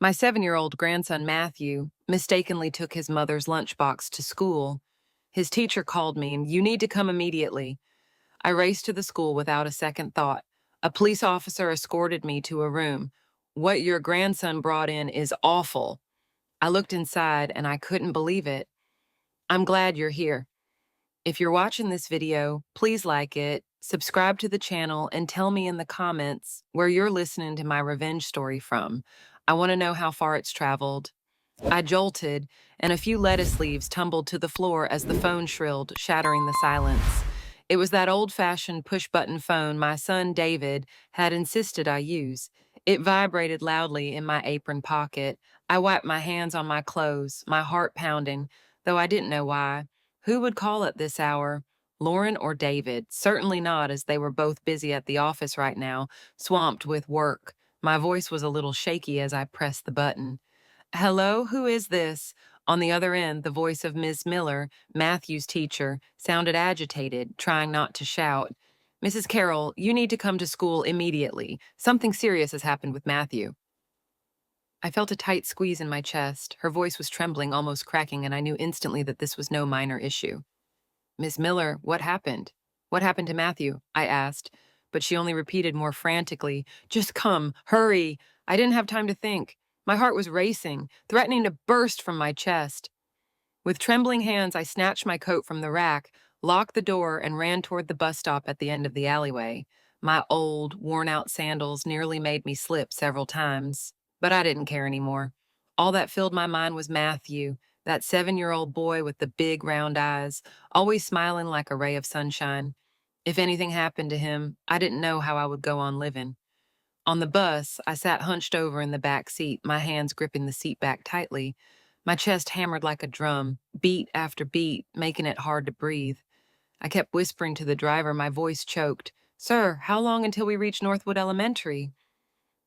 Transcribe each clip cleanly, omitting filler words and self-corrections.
My 7-year-old grandson Matthew mistakenly took his mother's lunchbox to school. His teacher called me, and you need to come immediately. I raced to the school without a second thought. A police officer escorted me to a room. What your grandson brought in is awful. I looked inside and I couldn't believe it. I'm glad you're here. If you're watching this video, please like it, subscribe to the channel, and tell me in the comments where you're listening to my revenge story from. I want to know how far it's traveled. I jolted, and a few lettuce leaves tumbled to the floor as the phone shrilled, shattering the silence. It was that old-fashioned push-button phone my son David had insisted I use. It vibrated loudly in my apron pocket. I wiped my hands on my clothes, my heart pounding, though I didn't know why. Who would call at this hour? Lauren or David? Certainly not, as they were both busy at the office right now, swamped with work. My voice was a little shaky as I pressed the button. Hello, who is this? On the other end, the voice of Miss Miller, Matthew's teacher, sounded agitated, trying not to shout. Mrs. Carroll, you need to come to school immediately. Something serious has happened with Matthew. I felt a tight squeeze in my chest. Her voice was trembling, almost cracking, and I knew instantly that this was no minor issue. Miss Miller, what happened? What happened to Matthew? I asked, but she only repeated more frantically, just come, hurry. I didn't have time to think. My heart was racing, threatening to burst from my chest. With trembling hands, I snatched my coat from the rack, locked the door, and ran toward the bus stop at the end of the alleyway. My old, worn-out sandals nearly made me slip several times, but I didn't care anymore. All that filled my mind was Matthew, that 7-year-old boy with the big, round eyes, always smiling like a ray of sunshine. If anything happened to him, I didn't know how I would go on living. On the bus, I sat hunched over in the back seat, my hands gripping the seat back tightly. My chest hammered like a drum, beat after beat, making it hard to breathe. I kept whispering to the driver, my voice choked. Sir, how long until we reach Northwood Elementary?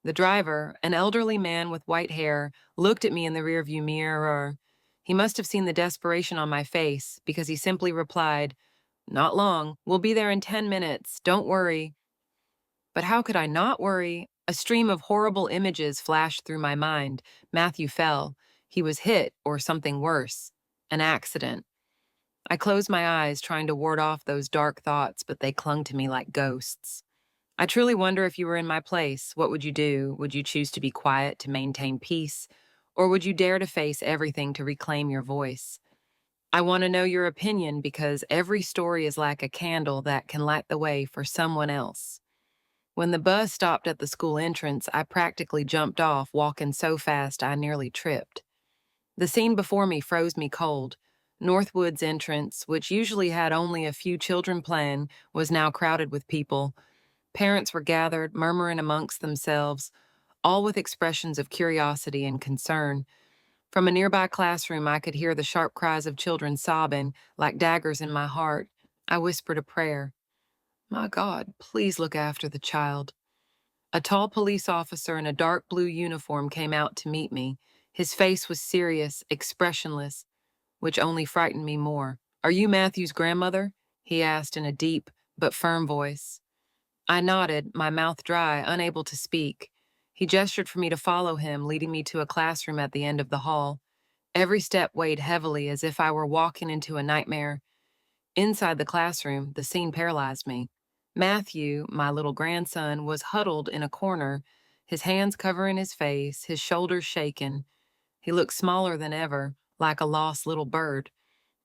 The driver, an elderly man with white hair, looked at me in the rearview mirror. He must have seen the desperation on my face, because he simply replied, Not long. We'll be there in 10 minutes. Don't worry. But how could I not worry? A stream of horrible images flashed through my mind. Matthew fell. He was hit, or something worse. An accident. I closed my eyes, trying to ward off those dark thoughts, but they clung to me like ghosts. I truly wonder if you were in my place, what would you do? Would you choose to be quiet to maintain peace? Or would you dare to face everything to reclaim your voice? I want to know your opinion because every story is like a candle that can light the way for someone else. When the bus stopped at the school entrance, I practically jumped off, walking so fast I nearly tripped. The scene before me froze me cold. Northwood's entrance, which usually had only a few children playing, was now crowded with people. Parents were gathered, murmuring amongst themselves, all with expressions of curiosity and concern. From a nearby classroom, I could hear the sharp cries of children sobbing, like daggers in my heart. I whispered a prayer. My God, please look after the child. A tall police officer in a dark blue uniform came out to meet me. His face was serious, expressionless, which only frightened me more. Are you Matthew's grandmother? He asked in a deep but firm voice. I nodded, my mouth dry, unable to speak. He gestured for me to follow him, leading me to a classroom at the end of the hall. Every step weighed heavily as if I were walking into a nightmare. Inside the classroom, the scene paralyzed me. Matthew, my little grandson, was huddled in a corner, his hands covering his face, his shoulders shaken. He looked smaller than ever, like a lost little bird.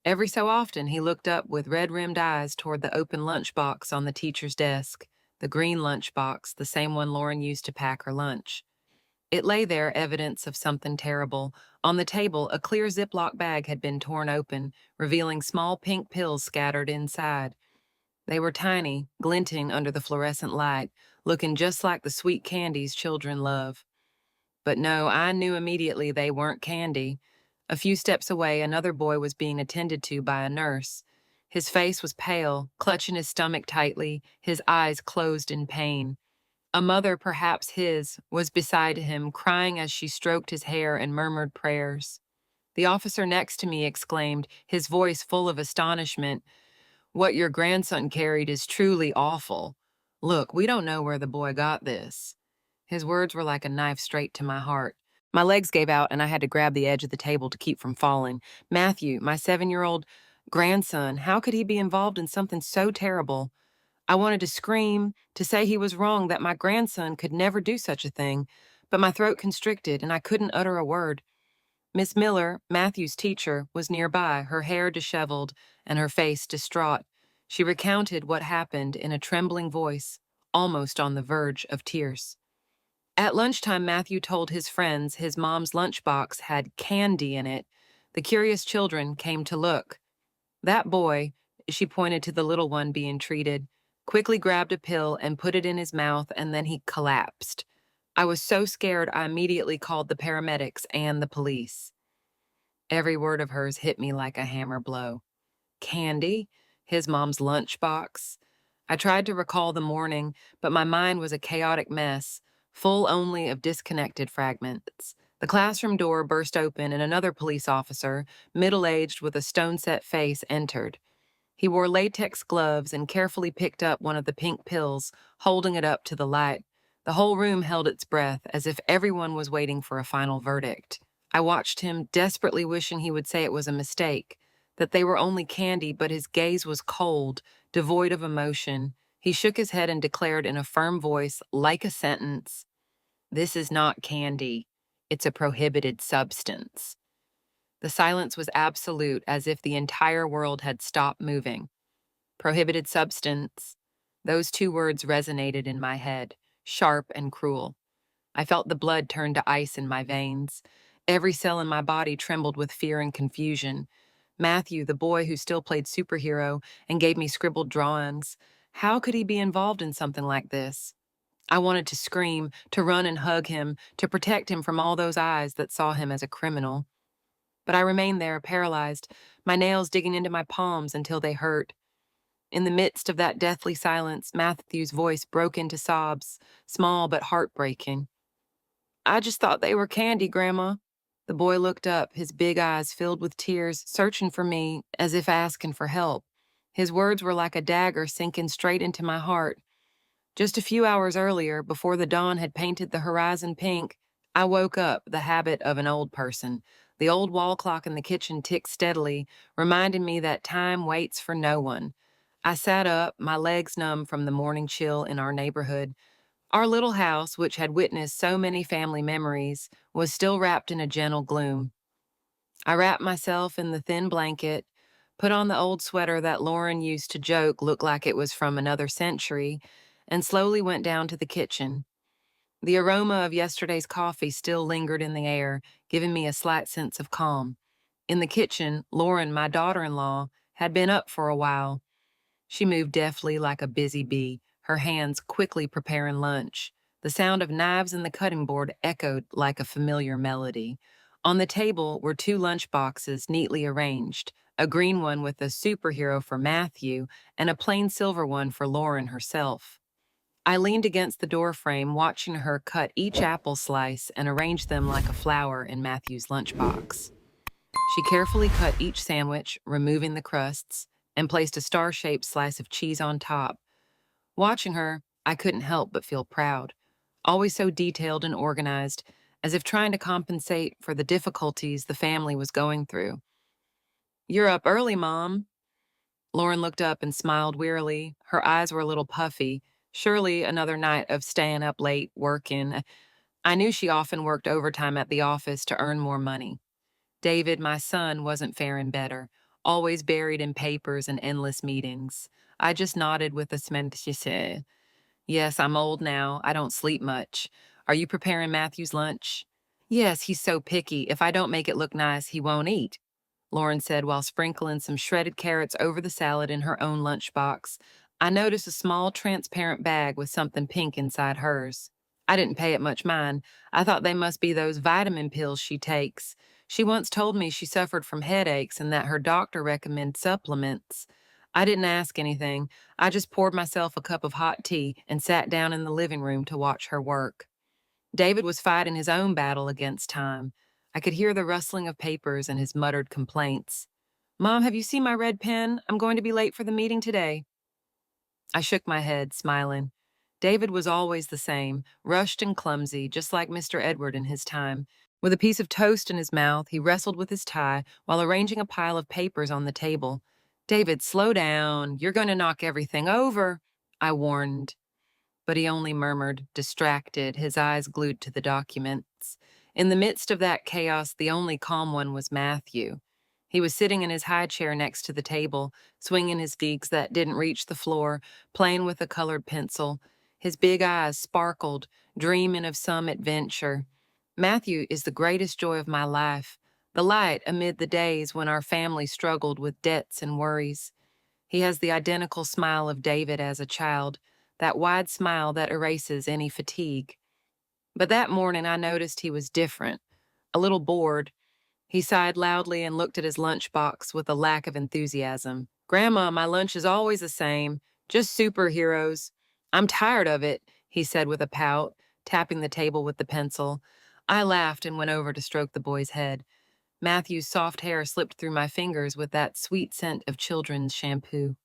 Every so often, he looked up with red-rimmed eyes toward the open lunchbox on the teacher's desk, the green lunchbox, the same one Lauren used to pack her lunch. It lay there, evidence of something terrible. On the table, a clear Ziploc bag had been torn open, revealing small pink pills scattered inside. They were tiny, glinting under the fluorescent light, looking just like the sweet candies children love. But no, I knew immediately they weren't candy. A few steps away, another boy was being attended to by a nurse. His face was pale, clutching his stomach tightly, his eyes closed in pain. A mother, perhaps his, was beside him, crying as she stroked his hair and murmured prayers. The officer next to me exclaimed, his voice full of astonishment, What your grandson carried is truly awful. Look, we don't know where the boy got this. His words were like a knife straight to my heart. My legs gave out and I had to grab the edge of the table to keep from falling. Matthew, my 7-year-old grandson, how could he be involved in something so terrible? I wanted to scream, to say he was wrong, that my grandson could never do such a thing, but my throat constricted and I couldn't utter a word. Miss Miller, Matthew's teacher, was nearby, her hair disheveled and her face distraught. She recounted what happened in a trembling voice, almost on the verge of tears. At lunchtime, Matthew told his friends his mom's lunchbox had candy in it. The curious children came to look. That boy, she pointed to the little one being treated, quickly grabbed a pill and put it in his mouth, and then he collapsed. I was so scared I immediately called the paramedics and the police. Every word of hers hit me like a hammer blow. Candy, his mom's lunchbox. I tried to recall the morning, but my mind was a chaotic mess, full only of disconnected fragments. The classroom door burst open and another police officer, middle-aged with a stone-set face, entered. He wore latex gloves and carefully picked up one of the pink pills, holding it up to the light. The whole room held its breath, as if everyone was waiting for a final verdict. I watched him, desperately wishing he would say it was a mistake, that they were only candy, but his gaze was cold, devoid of emotion. He shook his head and declared in a firm voice, like a sentence, "This is not candy. It's a prohibited substance." The silence was absolute, as if the entire world had stopped moving. Prohibited substance. Those two words resonated in my head, sharp and cruel. I felt the blood turn to ice in my veins. Every cell in my body trembled with fear and confusion. Matthew, the boy who still played superhero and gave me scribbled drawings, how could he be involved in something like this? I wanted to scream, to run and hug him, to protect him from all those eyes that saw him as a criminal. But I remained there, paralyzed, my nails digging into my palms until they hurt. In the midst of that deathly silence, Matthew's voice broke into sobs, small but heartbreaking. "I just thought they were candy, Grandma." The boy looked up, his big eyes filled with tears, searching for me as if asking for help. His words were like a dagger sinking straight into my heart. Just a few hours earlier, before the dawn had painted the horizon pink, I woke up, the habit of an old person. The old wall clock in the kitchen ticked steadily, reminding me that time waits for no one. I sat up, my legs numb from the morning chill in our neighborhood. Our little house, which had witnessed so many family memories, was still wrapped in a gentle gloom. I wrapped myself in the thin blanket, put on the old sweater that Lauren used to joke looked like it was from another century, and slowly went down to the kitchen. The aroma of yesterday's coffee still lingered in the air, giving me a slight sense of calm. In the kitchen, Lauren, my daughter-in-law, had been up for a while. She moved deftly like a busy bee, her hands quickly preparing lunch. The sound of knives in the cutting board echoed like a familiar melody. On the table were two lunch boxes neatly arranged, a green one with a superhero for Matthew and a plain silver one for Lauren herself. I leaned against the doorframe, watching her cut each apple slice and arrange them like a flower in Matthew's lunchbox. She carefully cut each sandwich, removing the crusts, and placed a star-shaped slice of cheese on top. Watching her, I couldn't help but feel proud, always so detailed and organized, as if trying to compensate for the difficulties the family was going through. "You're up early, Mom." Lauren looked up and smiled wearily. Her eyes were a little puffy. Surely another night of staying up late, working. I knew she often worked overtime at the office to earn more money. David, my son, wasn't faring better, always buried in papers and endless meetings. I just nodded with a smile. She said, "Yes, I'm old now. I don't sleep much. Are you preparing Matthew's lunch?" "Yes, he's so picky. If I don't make it look nice, he won't eat," Lauren said while sprinkling some shredded carrots over the salad in her own lunchbox. I noticed a small transparent bag with something pink inside hers. I didn't pay it much mind. I thought they must be those vitamin pills she takes. She once told me she suffered from headaches and that her doctor recommended supplements. I didn't ask anything. I just poured myself a cup of hot tea and sat down in the living room to watch her work. David was fighting his own battle against time. I could hear the rustling of papers and his muttered complaints. "Mom, have you seen my red pen? I'm going to be late for the meeting today." I shook my head, smiling. David was always the same, rushed and clumsy, just like Mr. Edward in his time. With a piece of toast in his mouth, he wrestled with his tie while arranging a pile of papers on the table. David, slow down. You're going to knock everything over, I warned. But he only murmured, distracted, his eyes glued to the documents. In the midst of that chaos, the only calm one was Matthew. He was sitting in his high chair next to the table, swinging his feet that didn't reach the floor, playing with a colored pencil. His big eyes sparkled, dreaming of some adventure. Matthew is the greatest joy of my life, the light amid the days when our family struggled with debts and worries. He has the identical smile of David as a child, that wide smile that erases any fatigue. But that morning I noticed he was different, a little bored. He sighed loudly and looked at his lunchbox with a lack of enthusiasm. Grandma, my lunch is always the same, just superheroes. I'm tired of it, he said with a pout, tapping the table with the pencil. I laughed and went over to stroke the boy's head. Matthew's soft hair slipped through my fingers with that sweet scent of children's shampoo.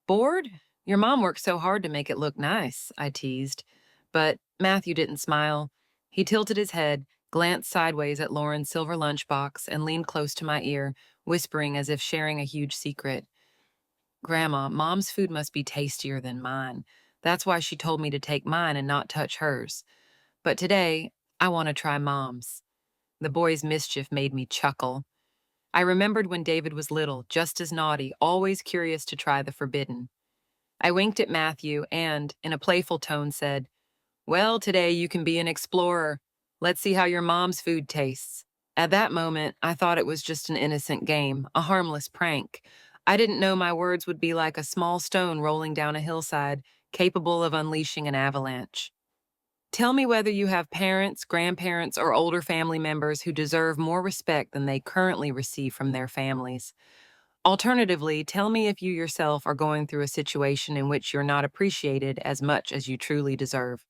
Bored? Your mom worked so hard to make it look nice, I teased. But Matthew didn't smile. He tilted his head, glanced sideways at Lauren's silver lunchbox, and leaned close to my ear, whispering as if sharing a huge secret. Grandma, Mom's food must be tastier than mine. That's why she told me to take mine and not touch hers. But today, I want to try Mom's. The boy's mischief made me chuckle. I remembered when David was little, just as naughty, always curious to try the forbidden. I winked at Matthew and, in a playful tone, said, Well, today you can be an explorer. Let's see how your mom's food tastes. At that moment, I thought it was just an innocent game, a harmless prank. I didn't know my words would be like a small stone rolling down a hillside, capable of unleashing an avalanche. Tell me whether you have parents, grandparents, or older family members who deserve more respect than they currently receive from their families. Alternatively, tell me if you yourself are going through a situation in which you're not appreciated as much as you truly deserve.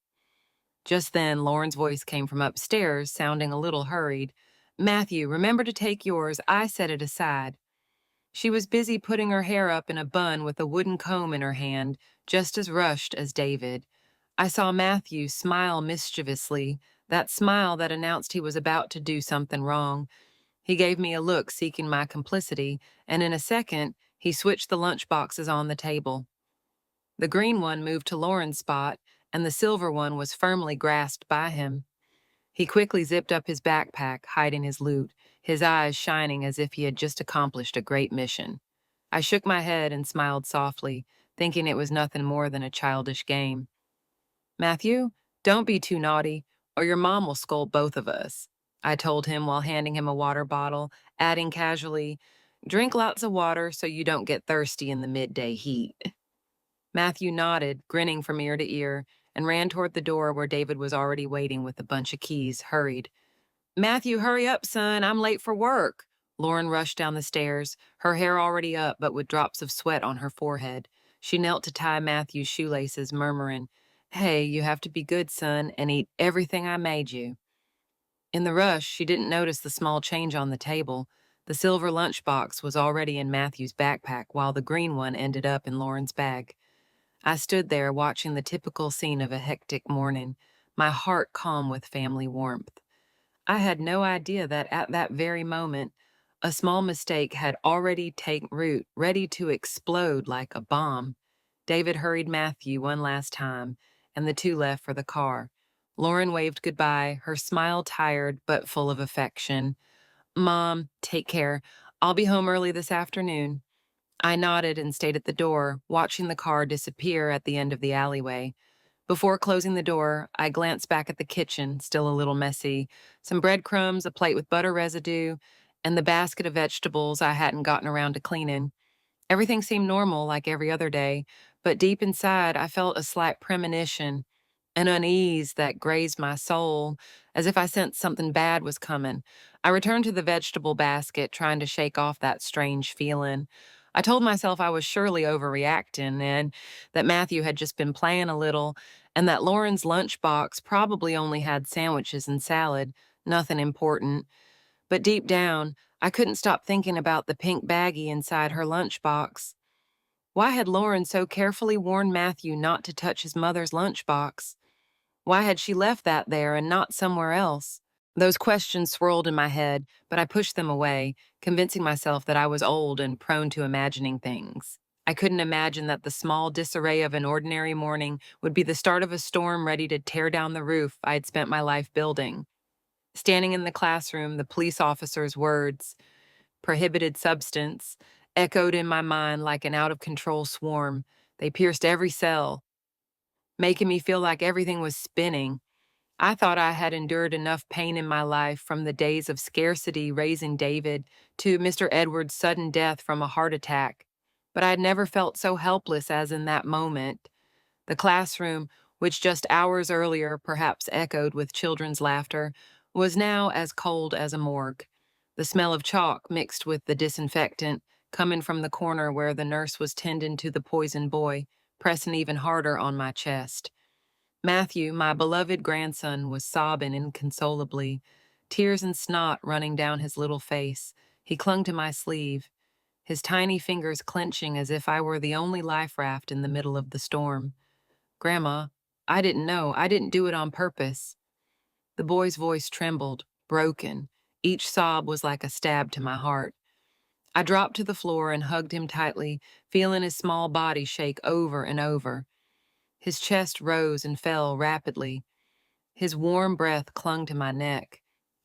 Just then, Lauren's voice came from upstairs, sounding a little hurried. Matthew, remember to take yours. I set it aside. She was busy putting her hair up in a bun with a wooden comb in her hand, just as rushed as David. I saw Matthew smile mischievously, that smile that announced he was about to do something wrong. He gave me a look seeking my complicity, and in a second, he switched the lunch boxes on the table. The green one moved to Lauren's spot, and the silver one was firmly grasped by him. He quickly zipped up his backpack, hiding his loot, his eyes shining as if he had just accomplished a great mission. I shook my head and smiled softly, thinking it was nothing more than a childish game. Matthew, don't be too naughty, or your mom will scold both of us, I told him while handing him a water bottle, adding casually, Drink lots of water so you don't get thirsty in the midday heat. Matthew nodded, grinning from ear to ear, and ran toward the door where David was already waiting with a bunch of keys, hurried. Matthew, hurry up, son, I'm late for work. Lauren rushed down the stairs, her hair already up but with drops of sweat on her forehead. She knelt to tie Matthew's shoelaces, murmuring, Hey, you have to be good, son, and eat everything I made you. In the rush, she didn't notice the small change on the table. The silver lunchbox was already in Matthew's backpack, while the green one ended up in Lauren's bag. I stood there watching the typical scene of a hectic morning, my heart calm with family warmth. I had no idea that at that very moment, a small mistake had already taken root, ready to explode like a bomb. David hurried Matthew one last time, and the two left for the car. Lauren waved goodbye, her smile tired but full of affection. Mom, take care. I'll be home early this afternoon. I nodded and stayed at the door, watching the car disappear at the end of the alleyway. Before closing the door, I glanced back at the kitchen, still a little messy, some breadcrumbs, a plate with butter residue, and the basket of vegetables I hadn't gotten around to cleaning. Everything seemed normal, like every other day, but deep inside I felt a slight premonition, an unease that grazed my soul, as if I sensed something bad was coming. I returned to the vegetable basket, trying to shake off that strange feeling. I told myself I was surely overreacting and that Matthew had just been playing a little, and that Lauren's lunchbox probably only had sandwiches and salad, nothing important. But deep down, I couldn't stop thinking about the pink baggie inside her lunchbox. Why had Lauren so carefully warned Matthew not to touch his mother's lunchbox? Why had she left that there and not somewhere else? Those questions swirled in my head, but I pushed them away, convincing myself that I was old and prone to imagining things. I couldn't imagine that the small disarray of an ordinary morning would be the start of a storm ready to tear down the roof I had spent my life building. Standing in the classroom, the police officer's words, prohibited substance, echoed in my mind like an out of control swarm. They pierced every cell, making me feel like everything was spinning. I thought I had endured enough pain in my life, from the days of scarcity raising David to Mr. Edwards' sudden death from a heart attack. But I had never felt so helpless as in that moment. The classroom, which just hours earlier perhaps echoed with children's laughter, was now as cold as a morgue. The smell of chalk mixed with the disinfectant, coming from the corner where the nurse was tending to the poisoned boy, pressing even harder on my chest. Matthew, my beloved grandson, was sobbing inconsolably, tears and snot running down his little face. He clung to my sleeve, his tiny fingers clenching as if I were the only life raft in the middle of the storm. Grandma, I didn't know. I didn't do it on purpose. The boy's voice trembled, broken. Each sob was like a stab to my heart. I dropped to the floor and hugged him tightly, feeling his small body shake over and over. His chest rose and fell rapidly. His warm breath clung to my neck.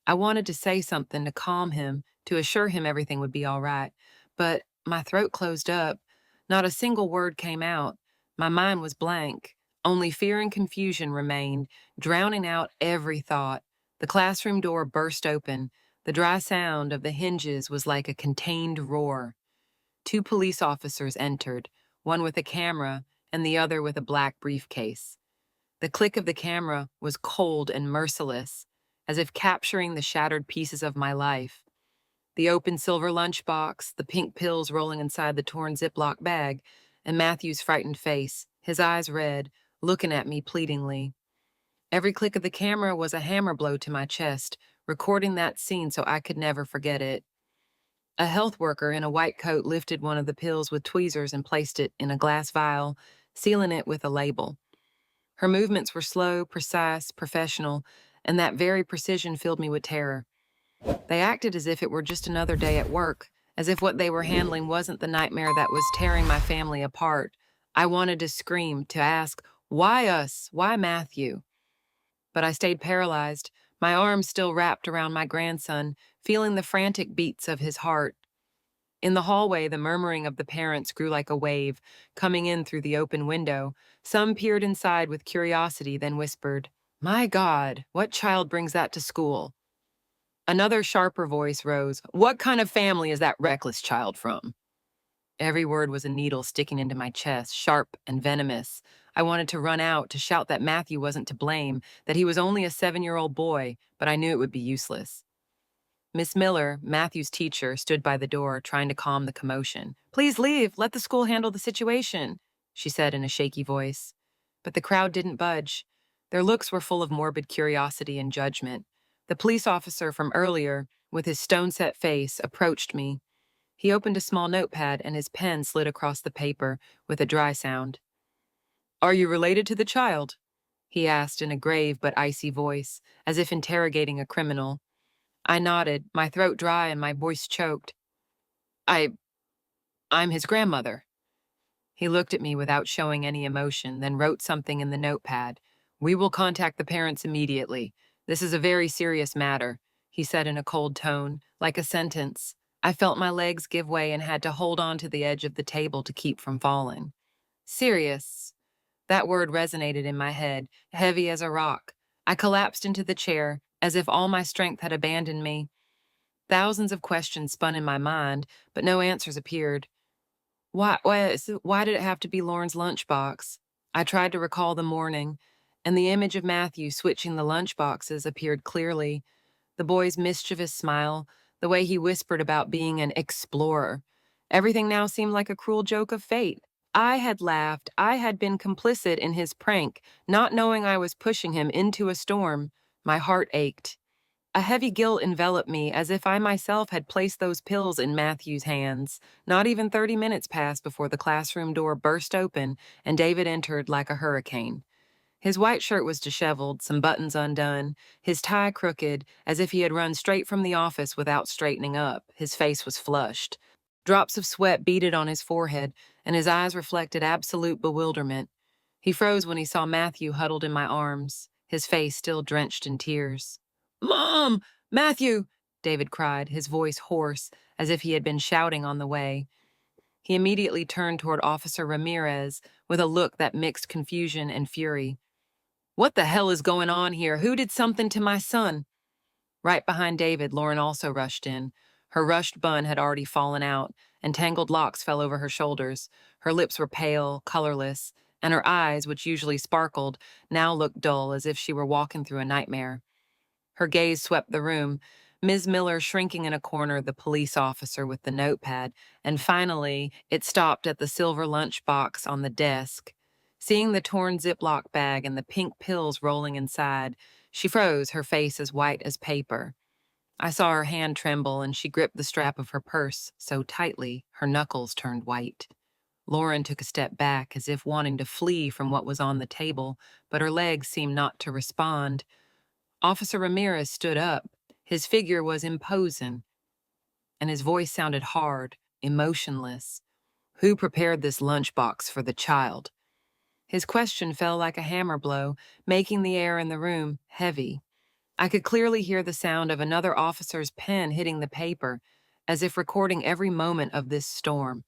I wanted to say something to calm him, to assure him everything would be all right, but my throat closed up. Not a single word came out. My mind was blank. Only fear and confusion remained, drowning out every thought. The classroom door burst open. The dry sound of the hinges was like a contained roar. Two police officers entered, one with a camera and the other with a black briefcase. The click of the camera was cold and merciless, as if capturing the shattered pieces of my life. The open silver lunchbox, the pink pills rolling inside the torn Ziploc bag, and Matthew's frightened face, his eyes red, looking at me pleadingly. Every click of the camera was a hammer blow to my chest, recording that scene so I could never forget it. A health worker in a white coat lifted one of the pills with tweezers and placed it in a glass vial, sealing it with a label. Her movements were slow, precise, professional, and that very precision filled me with terror. They acted as if it were just another day at work, as if what they were handling wasn't the nightmare that was tearing my family apart. I wanted to scream, to ask, "Why us? Why Matthew?" But I stayed paralyzed, my arms still wrapped around my grandson, feeling the frantic beats of his heart. In the hallway, the murmuring of the parents grew like a wave, coming in through the open window. Some peered inside with curiosity, then whispered, "My God, what child brings that to school?" Another sharper voice rose, "What kind of family is that reckless child from?" Every word was a needle sticking into my chest, sharp and venomous. I wanted to run out, to shout that Matthew wasn't to blame, that he was only a 7-year-old boy, but I knew it would be useless. Miss Miller, Matthew's teacher, stood by the door, trying to calm the commotion. "Please leave. Let the school handle the situation," she said in a shaky voice. But the crowd didn't budge. Their looks were full of morbid curiosity and judgment. The police officer from earlier, with his stone-set face, approached me. He opened a small notepad and his pen slid across the paper with a dry sound. "Are you related to the child?" he asked in a grave but icy voice, as if interrogating a criminal. I nodded, my throat dry and my voice choked. I, I'm his grandmother." He looked at me without showing any emotion, then wrote something in the notepad. "We will contact the parents immediately. This is a very serious matter," he said in a cold tone, like a sentence. I felt my legs give way and had to hold on to the edge of the table to keep from falling. Serious. That word resonated in my head, heavy as a rock. I collapsed into the chair, as if all my strength had abandoned me. Thousands of questions spun in my mind, but no answers appeared. Why did it have to be Lauren's lunchbox? I tried to recall the morning, and the image of Matthew switching the lunchboxes appeared clearly. The boy's mischievous smile, the way he whispered about being an explorer. Everything now seemed like a cruel joke of fate. I had laughed, I had been complicit in his prank, not knowing I was pushing him into a storm. My heart ached. A heavy guilt enveloped me, as if I myself had placed those pills in Matthew's hands. Not even 30 minutes passed before the classroom door burst open and David entered like a hurricane. His white shirt was disheveled, some buttons undone, his tie crooked, as if he had run straight from the office without straightening up. His face was flushed. Drops of sweat beaded on his forehead, and his eyes reflected absolute bewilderment. He froze when he saw Matthew huddled in my arms, his face still drenched in tears. "Mom! Matthew!" David cried, his voice hoarse, as if he had been shouting on the way. He immediately turned toward Officer Ramirez with a look that mixed confusion and fury. "What the hell is going on here? Who did something to my son?" Right behind David, Lauren also rushed in. Her rushed bun had already fallen out, and tangled locks fell over her shoulders. Her lips were pale, colorless, and her eyes, which usually sparkled, now looked dull as if she were walking through a nightmare. Her gaze swept the room, Ms. Miller shrinking in a corner, the police officer with the notepad, and finally it stopped at the silver lunchbox on the desk. Seeing the torn Ziploc bag and the pink pills rolling inside, she froze, her face as white as paper. I saw her hand tremble, and she gripped the strap of her purse so tightly her knuckles turned white. Lauren took a step back, as if wanting to flee from what was on the table, but her legs seemed not to respond. Officer Ramirez stood up. His figure was imposing, and his voice sounded hard, emotionless. "Who prepared this lunchbox for the child?" His question fell like a hammer blow, making the air in the room heavy. I could clearly hear the sound of another officer's pen hitting the paper, as if recording every moment of this storm.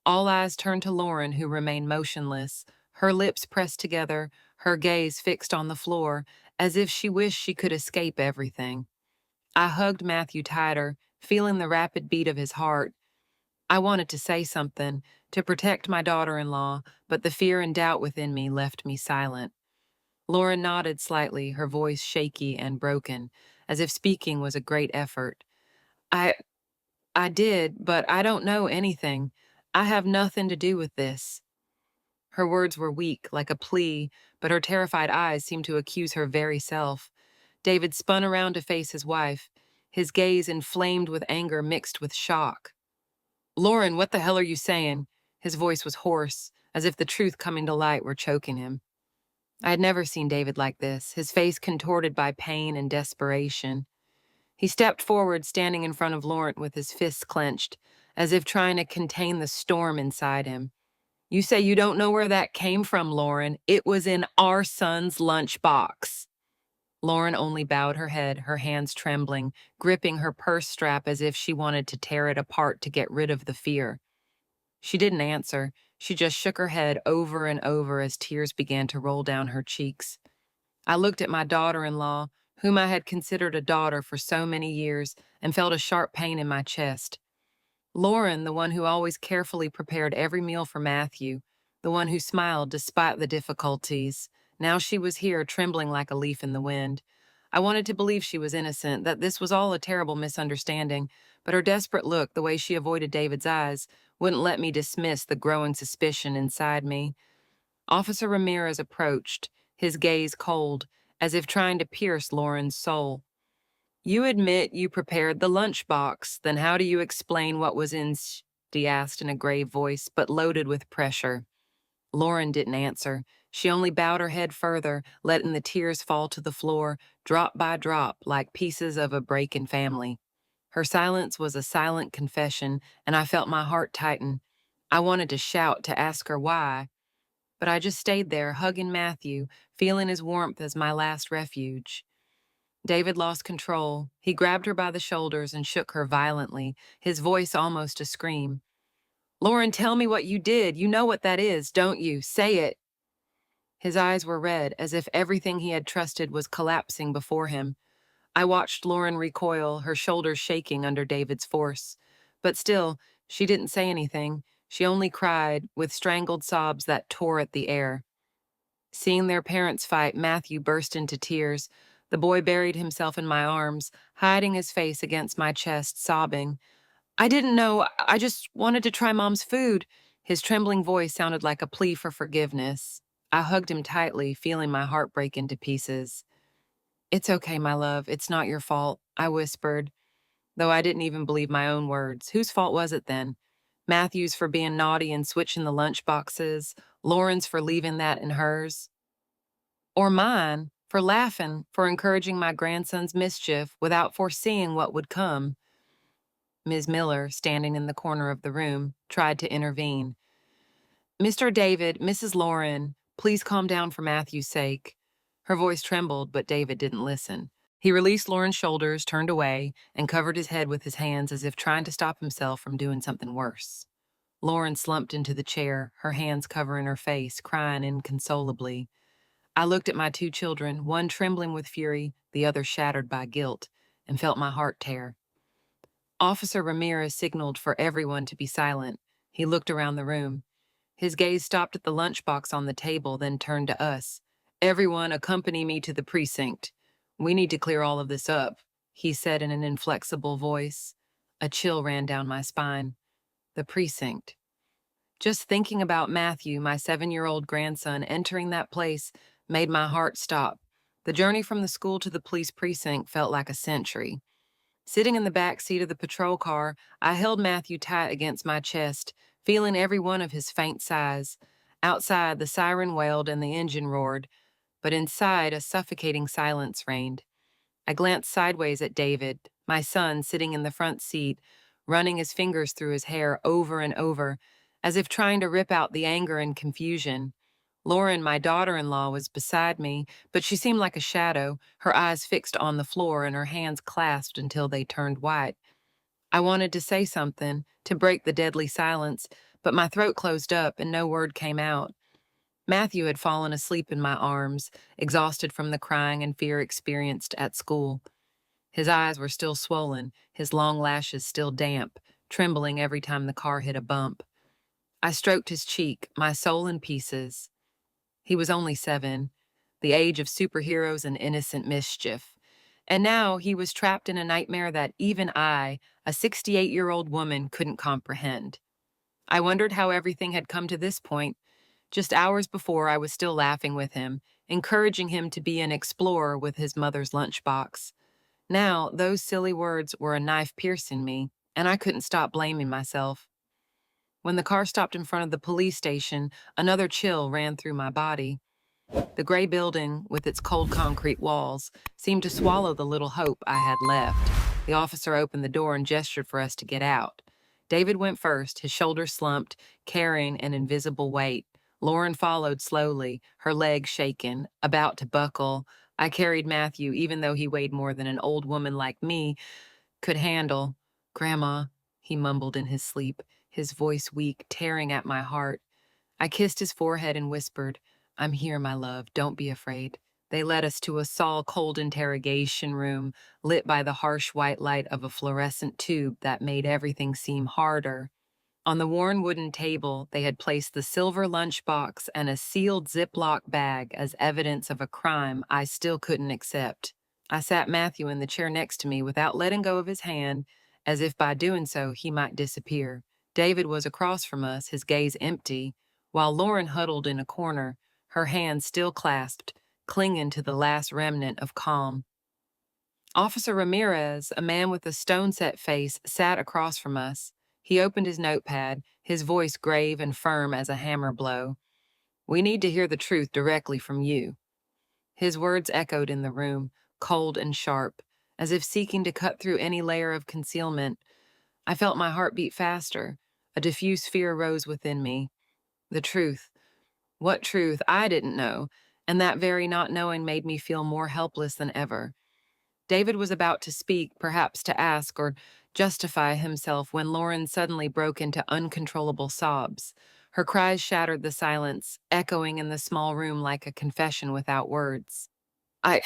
All eyes turned to Lauren, who remained motionless, her lips pressed together, her gaze fixed on the floor, as if she wished she could escape everything. I hugged Matthew tighter, feeling the rapid beat of his heart. I wanted to say something, to protect my daughter-in-law, but the fear and doubt within me left me silent. Lauren nodded slightly, her voice shaky and broken, as if speaking was a great effort. I I did, but I don't know anything. I have nothing to do with this." Her words were weak, like a plea, but her terrified eyes seemed to accuse her very self. David spun around to face his wife, his gaze inflamed with anger mixed with shock. "Lauren, what the hell are you saying?" His voice was hoarse, as if the truth coming to light were choking him. I had never seen David like this, his face contorted by pain and desperation. He stepped forward, standing in front of Laurent with his fists clenched, as if trying to contain the storm inside him. "You say you don't know where that came from, Lauren. It was in our son's lunchbox." Lauren only bowed her head, her hands trembling, gripping her purse strap as if she wanted to tear it apart to get rid of the fear. She didn't answer. She just shook her head over and over as tears began to roll down her cheeks. I looked at my daughter-in-law, whom I had considered a daughter for so many years, and felt a sharp pain in my chest. Lauren, the one who always carefully prepared every meal for Matthew, the one who smiled despite the difficulties, now she was here trembling like a leaf in the wind. I wanted to believe she was innocent, that this was all a terrible misunderstanding, but her desperate look, the way she avoided David's eyes, wouldn't let me dismiss the growing suspicion inside me. Officer Ramirez approached, his gaze cold, as if trying to pierce Lauren's soul. "You admit you prepared the lunchbox, then how do you explain what was in he asked in a grave voice, but loaded with pressure. Lauren didn't answer. She only bowed her head further, letting the tears fall to the floor, drop by drop, like pieces of a breaking family. Her silence was a silent confession, and I felt my heart tighten. I wanted to shout, to ask her why, but I just stayed there, hugging Matthew, feeling his warmth as my last refuge. David lost control. He grabbed her by the shoulders and shook her violently, his voice almost a scream. "Lauren, tell me what you did. You know what that is, don't you? Say it." His eyes were red, as if everything he had trusted was collapsing before him. I watched Lauren recoil, her shoulders shaking under David's force. But still, she didn't say anything. She only cried, with strangled sobs that tore at the air. Seeing their parents fight, Matthew burst into tears. The boy buried himself in my arms, hiding his face against my chest, sobbing. "I didn't know. I just wanted to try Mom's food." His trembling voice sounded like a plea for forgiveness. I hugged him tightly, feeling my heart break into pieces. "It's okay, my love. It's not your fault," I whispered, though I didn't even believe my own words. Whose fault was it then? Matthew's for being naughty and switching the lunch boxes, Lauren's for leaving that in hers. or mine for laughing, for encouraging my grandson's mischief without foreseeing what would come. Ms. Miller, standing in the corner of the room, tried to intervene. Mr. David, Mrs. Lauren, please calm down for Matthew's sake. Her voice trembled, but David didn't listen. He released Lauren's shoulders, turned away, and covered his head with his hands as if trying to stop himself from doing something worse. Lauren slumped into the chair, her hands covering her face, crying inconsolably. I looked at my two children, one trembling with fury, the other shattered by guilt, and felt my heart tear. Officer Ramirez signaled for everyone to be silent. He looked around the room. His gaze stopped at the lunchbox on the table, then turned to us. Everyone, accompany me to the precinct. We need to clear all of this up, he said in an inflexible voice. A chill ran down my spine. The precinct. Just thinking about Matthew, my 7-year-old grandson, entering that place made my heart stop. The journey from the school to the police precinct felt like a century. Sitting in the back seat of the patrol car, I held Matthew tight against my chest, feeling every one of his faint sighs. Outside, the siren wailed and the engine roared, but inside, a suffocating silence reigned. I glanced sideways at David, my son, sitting in the front seat, running his fingers through his hair over and over, as if trying to rip out the anger and confusion. Lauren, my daughter-in-law, was beside me, but she seemed like a shadow, her eyes fixed on the floor and her hands clasped until they turned white. I wanted to say something, to break the deadly silence, but my throat closed up and no word came out. Matthew had fallen asleep in my arms, exhausted from the crying and fear experienced at school. His eyes were still swollen, his long lashes still damp, trembling every time the car hit a bump. I stroked his cheek, my soul in pieces. He was only 7, the age of superheroes and innocent mischief. And now he was trapped in a nightmare that even I, a 68-year-old woman, couldn't comprehend. I wondered how everything had come to this point. Just hours before, I was still laughing with him, encouraging him to be an explorer with his mother's lunchbox. Now, those silly words were a knife piercing me, and I couldn't stop blaming myself. When the car stopped in front of the police station, another chill ran through my body. The gray building, with its cold concrete walls, seemed to swallow the little hope I had left. The officer opened the door and gestured for us to get out. David went first, his shoulders slumped, carrying an invisible weight. Lauren followed slowly, her legs shaken, about to buckle. I carried Matthew, even though he weighed more than an old woman like me could handle. "Grandma," he mumbled in his sleep, his voice weak, tearing at my heart. I kissed his forehead and whispered, "I'm here, my love. Don't be afraid." They led us to a cold interrogation room, lit by the harsh white light of a fluorescent tube that made everything seem harder. On the worn wooden table, they had placed the silver lunchbox and a sealed Ziploc bag as evidence of a crime I still couldn't accept. I sat Matthew in the chair next to me without letting go of his hand, as if by doing so he might disappear. David was across from us, his gaze empty, while Lauren huddled in a corner, her hands still clasped, clinging to the last remnant of calm. Officer Ramirez, a man with a stone-set face, sat across from us. He opened his notepad, his voice grave and firm as a hammer blow. "We need to hear the truth directly from you." His words echoed in the room, cold and sharp, as if seeking to cut through any layer of concealment. I felt my heart beat faster. A diffuse fear rose within me. The truth. What truth? I didn't know, and that very not knowing made me feel more helpless than ever. David was about to speak, perhaps to ask or justify himself, when Lauren suddenly broke into uncontrollable sobs. Her cries shattered the silence, echoing in the small room like a confession without words. I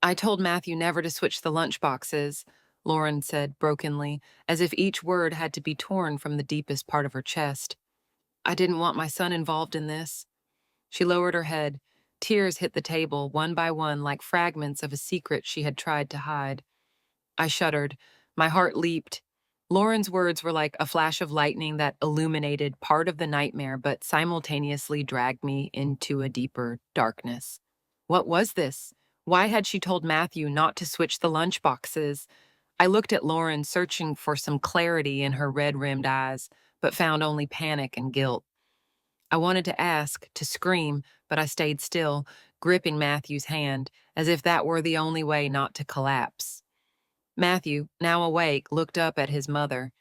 I told Matthew never to switch the lunch boxes," Lauren said brokenly, as if each word had to be torn from the deepest part of her chest. "I didn't want my son involved in this." She lowered her head. Tears hit the table, one by one, like fragments of a secret she had tried to hide. I shuddered. My heart leaped. Lauren's words were like a flash of lightning that illuminated part of the nightmare but simultaneously dragged me into a deeper darkness. What was this? Why had she told Matthew not to switch the lunch boxes? I looked at Lauren, searching for some clarity in her red-rimmed eyes, but found only panic and guilt. I wanted to ask, to scream, but I stayed still. gripping Matthew's hand, as if that were the only way not to collapse. Matthew, now awake, looked up at his mother.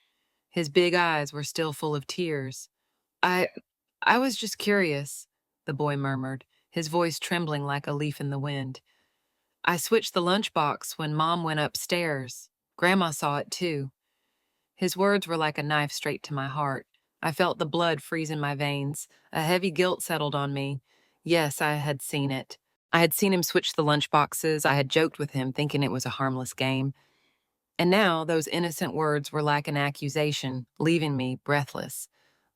His big eyes were still full of tears. I I was just curious, the boy murmured, his voice trembling like a leaf in the wind. I switched the lunchbox when Mom went upstairs. Grandma saw it too. His words were like a knife straight to my heart. I felt the blood freeze in my veins. A heavy guilt settled on me. Yes, I had seen it. I had seen him switch the lunchboxes. I had joked with him, thinking it was a harmless game. And now those innocent words were like an accusation, leaving me breathless.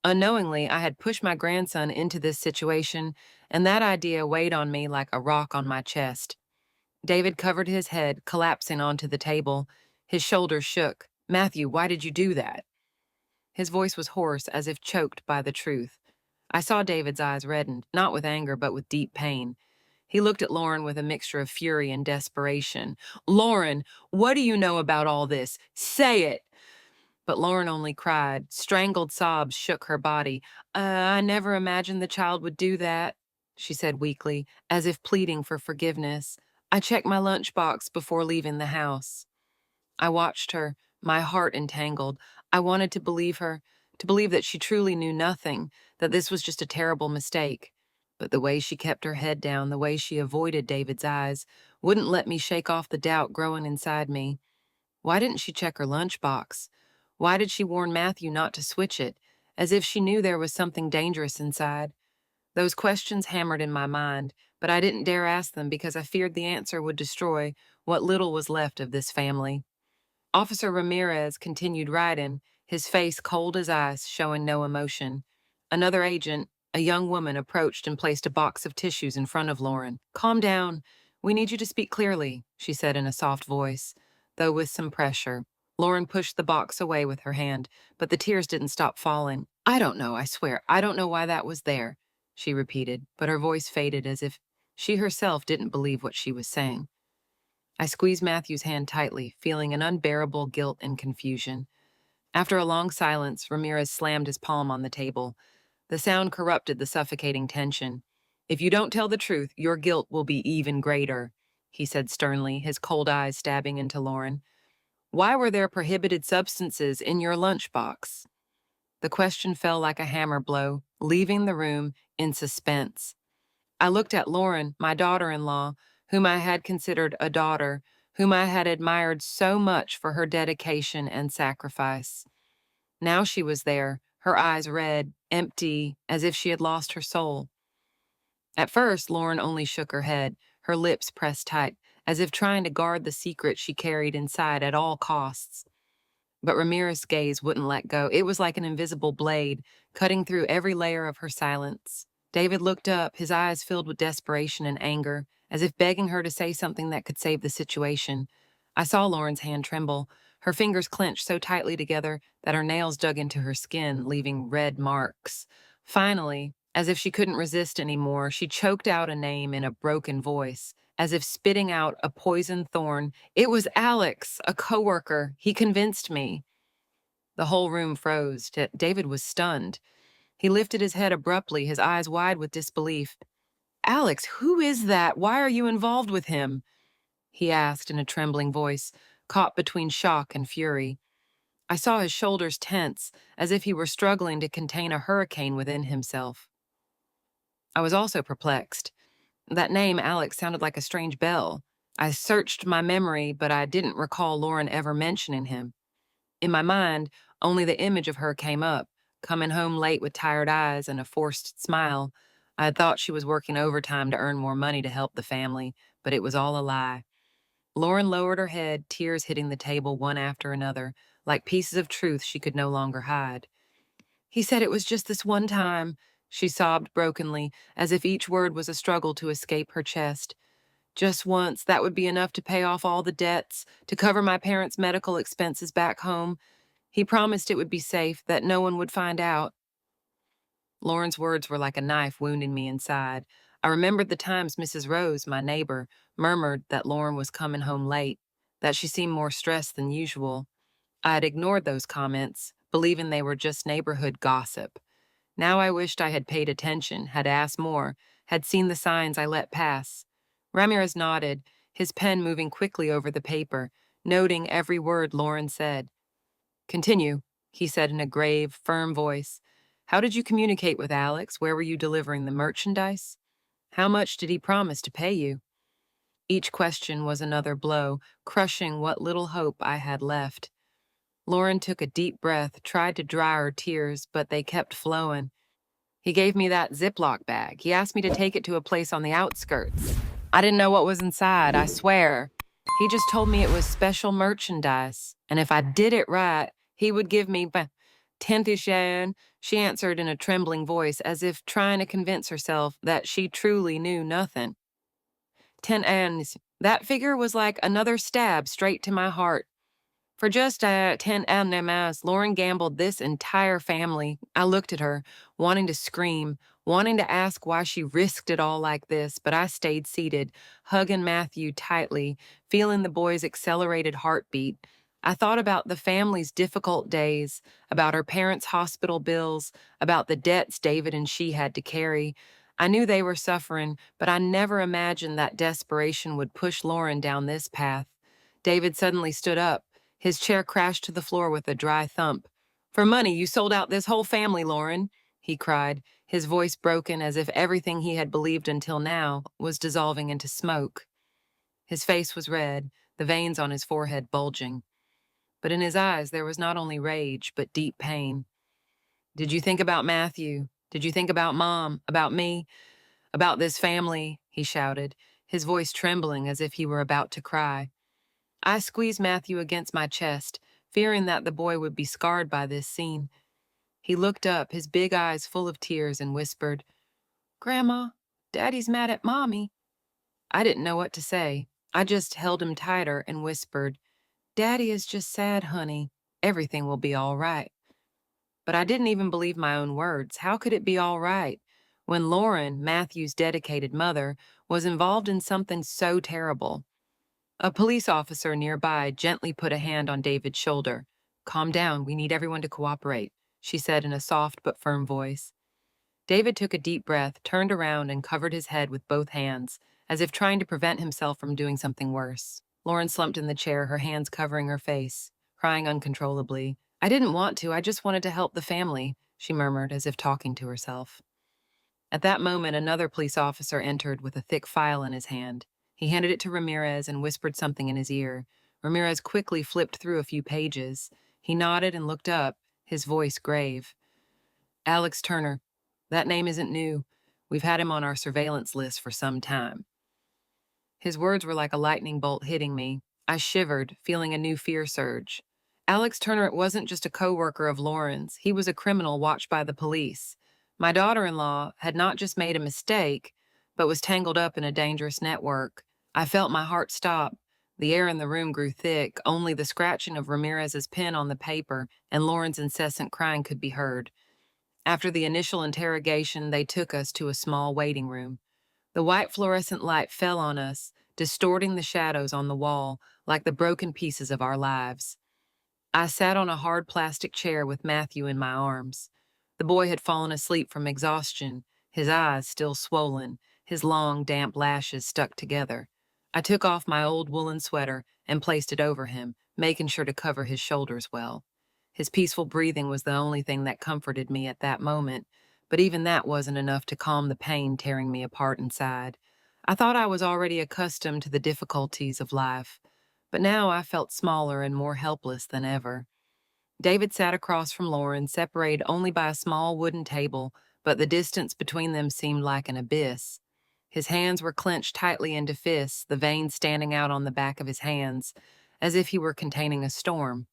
Unknowingly, I had pushed my grandson into this situation, and that idea weighed on me like a rock on my chest. David covered his head, collapsing onto the table. His shoulders shook. Matthew, why did you do that? His voice was hoarse, as if choked by the truth. I saw David's eyes redden, not with anger, but with deep pain. He looked at Lauren with a mixture of fury and desperation. Lauren, what do you know about all this? Say it! But Lauren only cried. Strangled sobs shook her body. I never imagined the child would do that, she said weakly, as if pleading for forgiveness. I checked my lunchbox before leaving the house. I watched her, my heart entangled. I wanted to believe her, to believe that she truly knew nothing, that this was just a terrible mistake. But the way she kept her head down, the way she avoided David's eyes, wouldn't let me shake off the doubt growing inside me. Why didn't she check her lunchbox? Why did she warn Matthew not to switch it, as if she knew there was something dangerous inside? Those questions hammered in my mind, but I didn't dare ask them because I feared the answer would destroy what little was left of this family. Officer Ramirez continued writing, his face cold as ice, showing no emotion. Another agent, a young woman, approached and placed a box of tissues in front of Lauren. Calm down. We need you to speak clearly, she said in a soft voice, though with some pressure. Lauren pushed the box away with her hand, but the tears didn't stop falling. I don't know, I swear. I don't know why that was there, she repeated, but her voice faded as if she herself didn't believe what she was saying. I squeezed Matthew's hand tightly, feeling an unbearable guilt and confusion. After a long silence, Ramirez slammed his palm on the table. The sound corrupted the suffocating tension. If you don't tell the truth, your guilt will be even greater, he said sternly, his cold eyes stabbing into Lauren. Why were there prohibited substances in your lunchbox? The question fell like a hammer blow, leaving the room in suspense. I looked at Lauren, my daughter-in-law, whom I had considered a daughter, whom I had admired so much for her dedication and sacrifice. Now she was there, her eyes red, empty, as if she had lost her soul. At first, Lauren only shook her head, her lips pressed tight, as if trying to guard the secret she carried inside at all costs. But Ramirez's gaze wouldn't let go. It was like an invisible blade, cutting through every layer of her silence. David looked up, his eyes filled with desperation and anger, as if begging her to say something that could save the situation. I saw Lauren's hand tremble, her fingers clenched so tightly together that her nails dug into her skin, leaving red marks. Finally, as if she couldn't resist anymore, she choked out a name in a broken voice, as if spitting out a poisoned thorn. It was Alex, a coworker. He convinced me. The whole room froze. David was stunned. He lifted his head abruptly, his eyes wide with disbelief. Alex, who is that? Why are you involved with him? He asked in a trembling voice, caught between shock and fury. I saw his shoulders tense, as if he were struggling to contain a hurricane within himself. I was also perplexed. That name, Alex, sounded like a strange bell. I searched my memory, but I didn't recall Lauren ever mentioning him. In my mind, only the image of her came up, coming home late with tired eyes and a forced smile. I had thought she was working overtime to earn more money to help the family, but it was all a lie. Lauren lowered her head, tears hitting the table one after another, like pieces of truth she could no longer hide. He said it was just this one time, she sobbed brokenly, as if each word was a struggle to escape her chest. Just once, that would be enough to pay off all the debts, to cover my parents' medical expenses back home. He promised it would be safe, that no one would find out. Lauren's words were like a knife wounding me inside. I remembered the times Mrs. Rose, my neighbor, murmured that Lauren was coming home late, that she seemed more stressed than usual. I had ignored those comments, believing they were just neighborhood gossip. Now I wished I had paid attention, had asked more, had seen the signs I let pass. Ramirez nodded, his pen moving quickly over the paper, noting every word Lauren said. Continue, he said in a grave, firm voice. How did you communicate with Alex? Where were you delivering the merchandise? How much did he promise to pay you? Each question was another blow, crushing what little hope I had left. Lauren took a deep breath, tried to dry her tears, but they kept flowing. He gave me that Ziploc bag. He asked me to take it to a place on the outskirts. I didn't know what was inside, I swear. He just told me it was special merchandise, and if I did it right, he would give me 10 yen. She answered in a trembling voice, as if trying to convince herself that she truly knew nothing. 10 anns. That figure was like another stab straight to my heart. For just 10 annamas, Lauren gambled this entire family. I looked at her, wanting to scream, wanting to ask why she risked it all like this, but I stayed seated, hugging Matthew tightly, feeling the boy's accelerated heartbeat. I thought about the family's difficult days, about her parents' hospital bills, about the debts David and she had to carry. I knew they were suffering, but I never imagined that desperation would push Lauren down this path. David suddenly stood up. His chair crashed to the floor with a dry thump. For money, you sold out this whole family, Lauren, he cried, his voice broken as if everything he had believed until now was dissolving into smoke. His face was red, the veins on his forehead bulging. But in his eyes there was not only rage, but deep pain. Did you think about Matthew? Did you think about Mom, about me, about this family? He shouted, his voice trembling as if he were about to cry. I squeezed Matthew against my chest, fearing that the boy would be scarred by this scene. He looked up, his big eyes full of tears, and whispered, Grandma, Daddy's mad at Mommy. I didn't know what to say. I just held him tighter and whispered, Daddy is just sad, honey. Everything will be all right. But I didn't even believe my own words. How could it be all right when Lauren, Matthew's dedicated mother, was involved in something so terrible? A police officer nearby gently put a hand on David's shoulder. Calm down, we need everyone to cooperate, she said in a soft but firm voice. David took a deep breath, turned around, and covered his head with both hands, as if trying to prevent himself from doing something worse. Lauren slumped in the chair, her hands covering her face, crying uncontrollably. I didn't want to, I just wanted to help the family, she murmured, as if talking to herself. At that moment, another police officer entered with a thick file in his hand. He handed it to Ramirez and whispered something in his ear. Ramirez quickly flipped through a few pages. He nodded and looked up, his voice grave. Alex Turner. That name isn't new. We've had him on our surveillance list for some time. His words were like a lightning bolt hitting me. I shivered, feeling a new fear surge. Alex Turner wasn't just a coworker of Lauren's. He was a criminal watched by the police. My daughter-in-law had not just made a mistake, but was tangled up in a dangerous network. I felt my heart stop. The air in the room grew thick. Only the scratching of Ramirez's pen on the paper and Lauren's incessant crying could be heard. After the initial interrogation, they took us to a small waiting room. The white fluorescent light fell on us, distorting the shadows on the wall like the broken pieces of our lives. I sat on a hard plastic chair with Matthew in my arms. The boy had fallen asleep from exhaustion, his eyes still swollen, his long, damp lashes stuck together. I took off my old woolen sweater and placed it over him, making sure to cover his shoulders well. His peaceful breathing was the only thing that comforted me at that moment, but even that wasn't enough to calm the pain tearing me apart inside. I thought I was already accustomed to the difficulties of life, but now I felt smaller and more helpless than ever. David sat across from Lauren, separated only by a small wooden table, but the distance between them seemed like an abyss. His hands were clenched tightly into fists, the veins standing out on the back of his hands, as if he were containing a storm.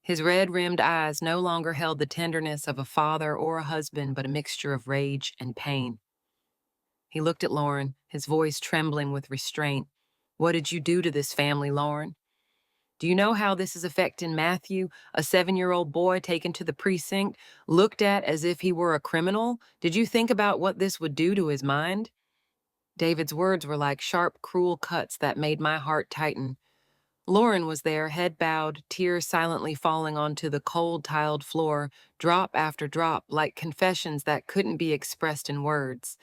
His red-rimmed eyes no longer held the tenderness of a father or a husband, but a mixture of rage and pain. He looked at Lauren, his voice trembling with restraint. What did you do to this family, Lauren? Do you know how this is affecting Matthew, a 7-year-old boy taken to the precinct, looked at as if he were a criminal? Did you think about what this would do to his mind? David's words were like sharp, cruel cuts that made my heart tighten. Lauren was there, head bowed, tears silently falling onto the cold, tiled floor, drop after drop, like confessions that couldn't be expressed in words.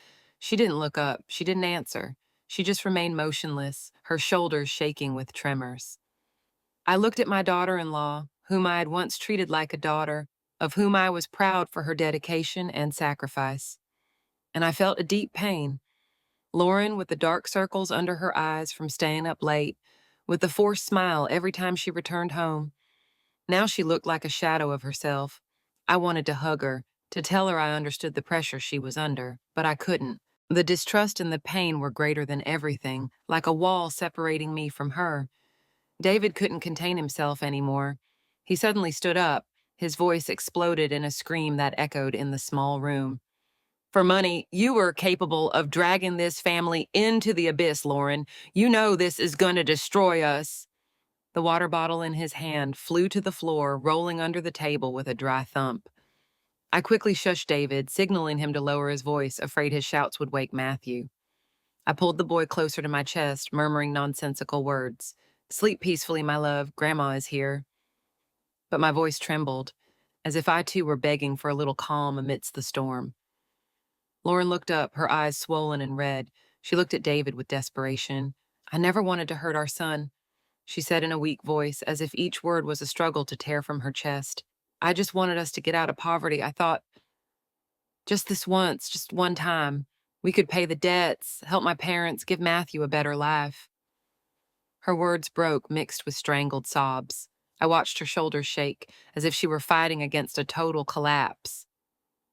She didn't look up. She didn't answer. She just remained motionless, her shoulders shaking with tremors. I looked at my daughter-in-law, whom I had once treated like a daughter, of whom I was proud for her dedication and sacrifice. And I felt a deep pain. Lauren, with the dark circles under her eyes from staying up late, with the forced smile every time she returned home. Now she looked like a shadow of herself. I wanted to hug her, to tell her I understood the pressure she was under, but I couldn't. The distrust and the pain were greater than everything, like a wall separating me from her. David couldn't contain himself anymore. He suddenly stood up. His voice exploded in a scream that echoed in the small room. For money, you were capable of dragging this family into the abyss, Lauren. You know this is gonna destroy us. The water bottle in his hand flew to the floor, rolling under the table with a dry thump. I quickly shushed David, signaling him to lower his voice, afraid his shouts would wake Matthew. I pulled the boy closer to my chest, murmuring nonsensical words. Sleep peacefully, my love. Grandma is here. But my voice trembled, as if I too were begging for a little calm amidst the storm. Lauren looked up, her eyes swollen and red. She looked at David with desperation. I never wanted to hurt our son, she said in a weak voice, as if each word was a struggle to tear from her chest. I just wanted us to get out of poverty. I thought, just this once, just one time, we could pay the debts, help my parents, give Matthew a better life. Her words broke, mixed with strangled sobs. I watched her shoulders shake, as if she were fighting against a total collapse.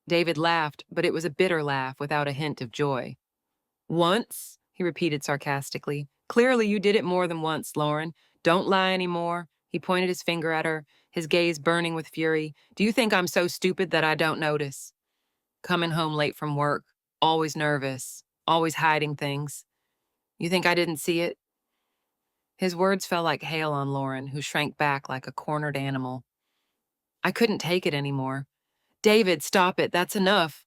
David laughed, but it was a bitter laugh without a hint of joy. Once? He repeated sarcastically. Clearly you did it more than once, Lauren. Don't lie anymore. He pointed his finger at her, his gaze burning with fury. Do you think I'm so stupid that I don't notice? Coming home late from work, always nervous, always hiding things. You think I didn't see it? His words fell like hail on Lauren, who shrank back like a cornered animal. I couldn't take it anymore. David, stop it. That's enough.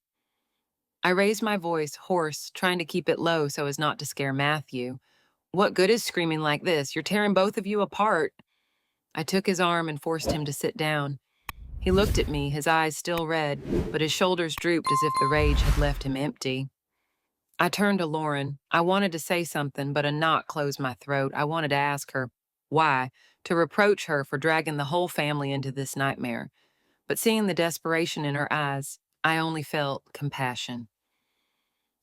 I raised my voice, hoarse, trying to keep it low so as not to scare Matthew. What good is screaming like this? You're tearing both of you apart. I took his arm and forced him to sit down. He looked at me, his eyes still red, but his shoulders drooped as if the rage had left him empty. I turned to Lauren. I wanted to say something, but a knot closed my throat. I wanted to ask her why, to reproach her for dragging the whole family into this nightmare. But seeing the desperation in her eyes, I only felt compassion.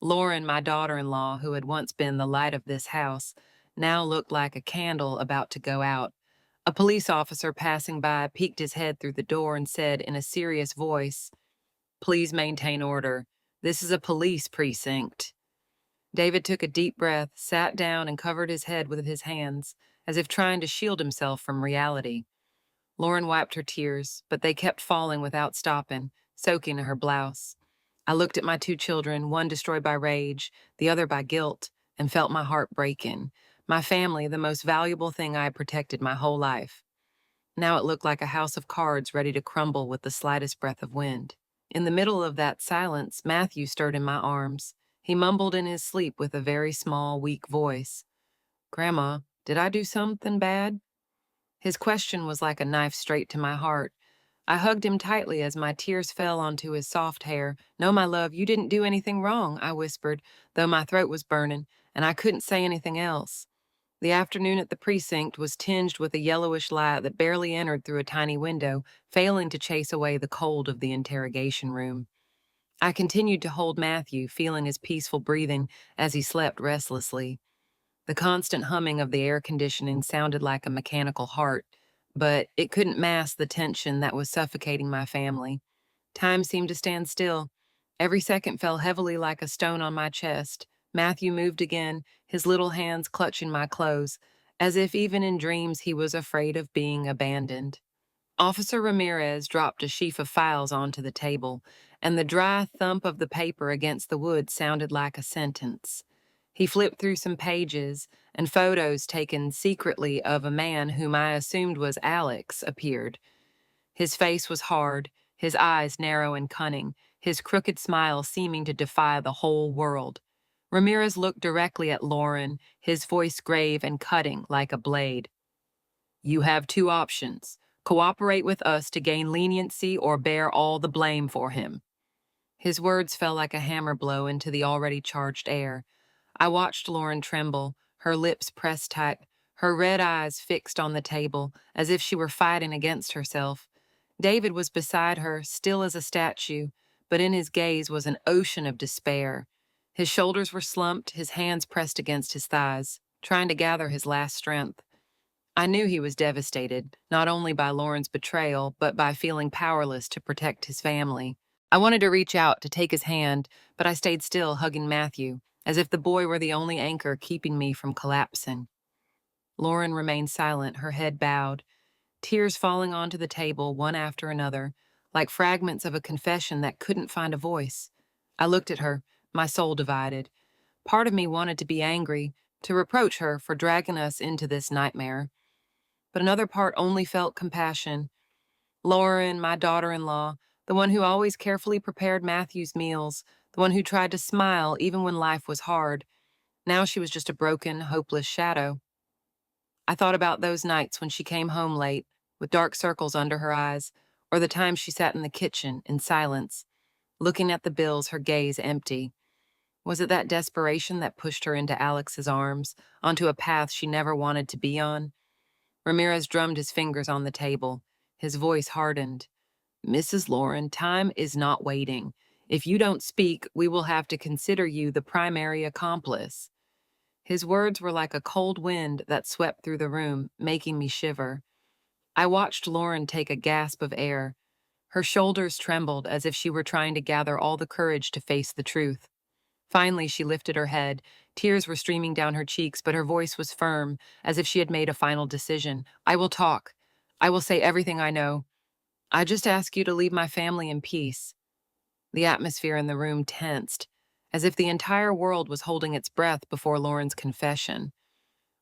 Lauren, my daughter-in-law, who had once been the light of this house, now looked like a candle about to go out. A police officer passing by peeked his head through the door and said in a serious voice, "Please maintain order. This is a police precinct." David took a deep breath, sat down, and covered his head with his hands, as if trying to shield himself from reality. Lauren wiped her tears, but they kept falling without stopping, soaking in her blouse. I looked at my two children, one destroyed by rage, the other by guilt, and felt my heart breaking. My family, the most valuable thing I had protected my whole life. Now it looked like a house of cards ready to crumble with the slightest breath of wind. In the middle of that silence, Matthew stirred in my arms. He mumbled in his sleep with a very small, weak voice. "Grandma, did I do something bad?" His question was like a knife straight to my heart. I hugged him tightly as my tears fell onto his soft hair. "No, my love, you didn't do anything wrong," I whispered, though my throat was burning, and I couldn't say anything else. The afternoon at the precinct was tinged with a yellowish light that barely entered through a tiny window, failing to chase away the cold of the interrogation room. I continued to hold Matthew, feeling his peaceful breathing as he slept restlessly. The constant humming of the air conditioning sounded like a mechanical heart, but it couldn't mask the tension that was suffocating my family. Time seemed to stand still. Every second fell heavily like a stone on my chest. Matthew moved again, his little hands clutching my clothes, as if even in dreams he was afraid of being abandoned. Officer Ramirez dropped a sheaf of files onto the table, and the dry thump of the paper against the wood sounded like a sentence. He flipped through some pages, and photos taken secretly of a man whom I assumed was Alex appeared. His face was hard, his eyes narrow and cunning, his crooked smile seeming to defy the whole world. Ramirez looked directly at Lauren, his voice grave and cutting like a blade. "You have two options. Cooperate with us to gain leniency or bear all the blame for him." His words fell like a hammer blow into the already charged air. I watched Lauren tremble, her lips pressed tight, her red eyes fixed on the table, as if she were fighting against herself. David was beside her, still as a statue, but in his gaze was an ocean of despair. His shoulders were slumped, his hands pressed against his thighs, trying to gather his last strength. I knew he was devastated, not only by Lauren's betrayal, but by feeling powerless to protect his family. I wanted to reach out to take his hand, but I stayed still, hugging Matthew, as if the boy were the only anchor keeping me from collapsing. Lauren remained silent, her head bowed, tears falling onto the table one after another, like fragments of a confession that couldn't find a voice. I looked at her, my soul divided. Part of me wanted to be angry, to reproach her for dragging us into this nightmare, but another part only felt compassion. Lauren, my daughter-in-law, the one who always carefully prepared Matthew's meals, the one who tried to smile even when life was hard. Now she was just a broken, hopeless shadow. I thought about those nights when she came home late, with dark circles under her eyes, or the times she sat in the kitchen in silence, looking at the bills, her gaze empty. Was it that desperation that pushed her into Alex's arms, onto a path she never wanted to be on? Ramirez drummed his fingers on the table. His voice hardened. Mrs. Lauren, time is not waiting. If you don't speak, we will have to consider you the primary accomplice. His words were like a cold wind that swept through the room, making me shiver. I watched Lauren take a gasp of air. Her shoulders trembled as if she were trying to gather all the courage to face the truth. Finally, she lifted her head. Tears were streaming down her cheeks, but her voice was firm, as if she had made a final decision. I will talk. I will say everything I know. I just ask you to leave my family in peace. The atmosphere in the room tensed, as if the entire world was holding its breath before Lauren's confession.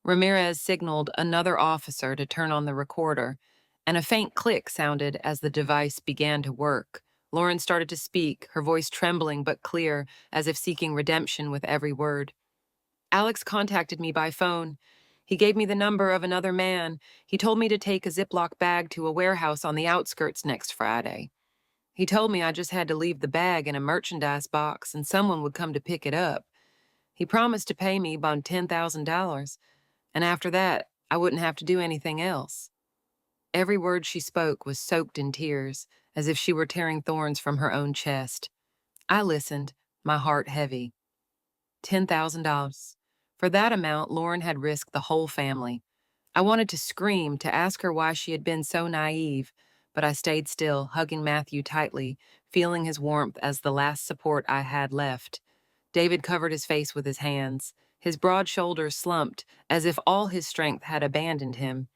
Ramirez signaled another officer to turn on the recorder, and a faint click sounded as the device began to work. Lauren started to speak, her voice trembling but clear, as if seeking redemption with every word. Alex contacted me by phone. He gave me the number of another man. He told me to take a Ziploc bag to a warehouse on the outskirts next Friday. He told me I just had to leave the bag in a merchandise box and someone would come to pick it up. He promised to pay me about $10,000, and after that, I wouldn't have to do anything else. Every word she spoke was soaked in tears, as if she were tearing thorns from her own chest. I listened, my heart heavy. $10,000. For that amount, Lauren had risked the whole family. I wanted to scream, to ask her why she had been so naive, but I stayed still, hugging Matthew tightly, feeling his warmth as the last support I had left. David covered his face with his hands. His broad shoulders slumped, as if all his strength had abandoned him.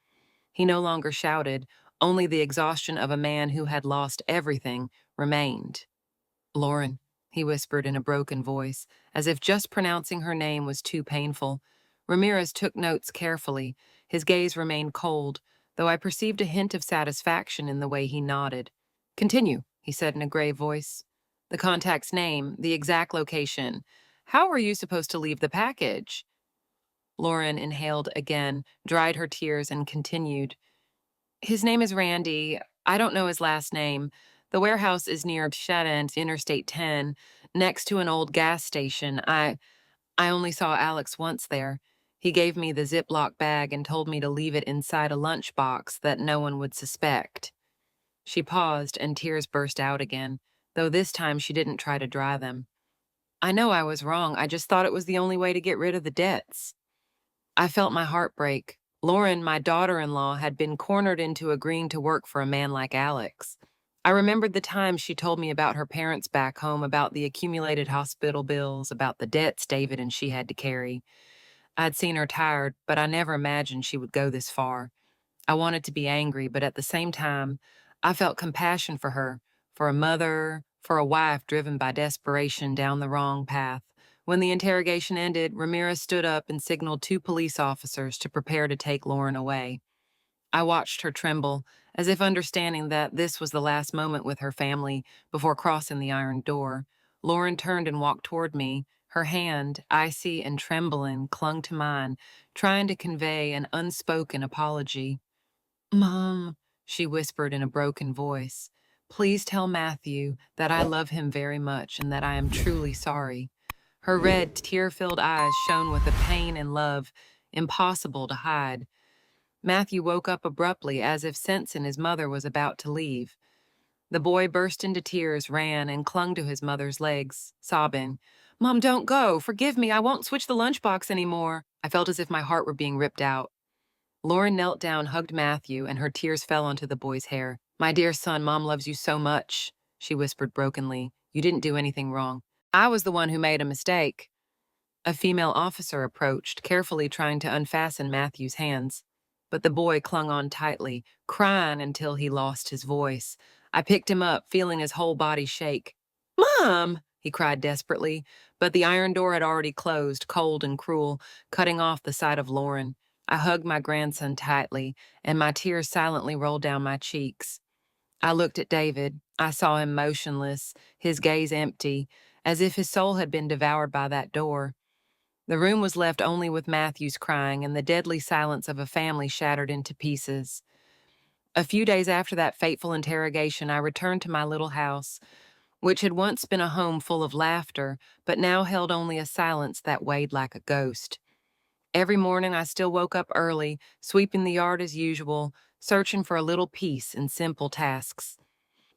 He no longer shouted, only the exhaustion of a man who had lost everything remained. Lauren, he whispered in a broken voice, as if just pronouncing her name was too painful. Ramirez took notes carefully. His gaze remained cold, though I perceived a hint of satisfaction in the way he nodded. Continue, he said in a grave voice. The contact's name, the exact location. How were you supposed to leave the package? Lauren inhaled again, dried her tears, and continued. His name is Randy. I don't know his last name. The warehouse is near Shadent, Interstate 10, next to an old gas station. I only saw Alex once there. He gave me the Ziploc bag and told me to leave it inside a lunchbox that no one would suspect. She paused and tears burst out again, though this time she didn't try to dry them. I know I was wrong. I just thought it was the only way to get rid of the debts. I felt my heart break. Lauren, my daughter-in-law, had been cornered into agreeing to work for a man like Alex. I remembered the time she told me about her parents back home, about the accumulated hospital bills, about the debts David and she had to carry. I'd seen her tired, but I never imagined she would go this far. I wanted to be angry, but at the same time, I felt compassion for her, for a mother, for a wife driven by desperation down the wrong path. When the interrogation ended, Ramirez stood up and signaled two police officers to prepare to take Lauren away. I watched her tremble, as if understanding that this was the last moment with her family before crossing the iron door. Lauren turned and walked toward me. Her hand, icy and trembling, clung to mine, trying to convey an unspoken apology. Mom, she whispered in a broken voice. Please tell Matthew that I love him very much and that I am truly sorry." Her red, tear-filled eyes shone with a pain and love impossible to hide. Matthew woke up abruptly as if sensing his mother was about to leave. The boy burst into tears, ran, and clung to his mother's legs, sobbing, "Mom, don't go. Forgive me. I won't switch the lunchbox anymore." I felt as if my heart were being ripped out. Lauren knelt down, hugged Matthew, and her tears fell onto the boy's hair. "My dear son, Mom loves you so much," she whispered brokenly. "You didn't do anything wrong. I was the one who made a mistake." A female officer approached, carefully trying to unfasten Matthew's hands. But the boy clung on tightly, crying until he lost his voice. I picked him up, feeling his whole body shake. "Mom!" he cried desperately, but the iron door had already closed, cold and cruel, cutting off the sight of Lauren. I hugged my grandson tightly, and my tears silently rolled down my cheeks. I looked at David. I saw him motionless, his gaze empty, as if his soul had been devoured by that door. The room was left only with Matthew's crying and the deadly silence of a family shattered into pieces. A few days after that fateful interrogation, I returned to my little house, which had once been a home full of laughter, but now held only a silence that weighed like a ghost. Every morning I still woke up early, sweeping the yard as usual, searching for a little peace in simple tasks.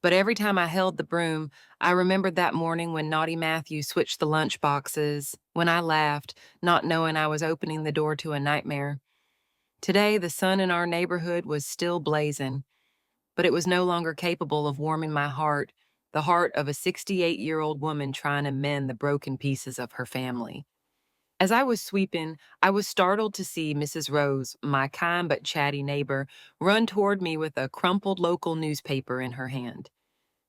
But every time I held the broom, I remembered that morning when naughty Matthew switched the lunch boxes, when I laughed, not knowing I was opening the door to a nightmare. Today, the sun in our neighborhood was still blazing, but it was no longer capable of warming my heart, the heart of a 68-year-old woman trying to mend the broken pieces of her family. As I was sweeping, I was startled to see Mrs. Rose, my kind but chatty neighbor, run toward me with a crumpled local newspaper in her hand.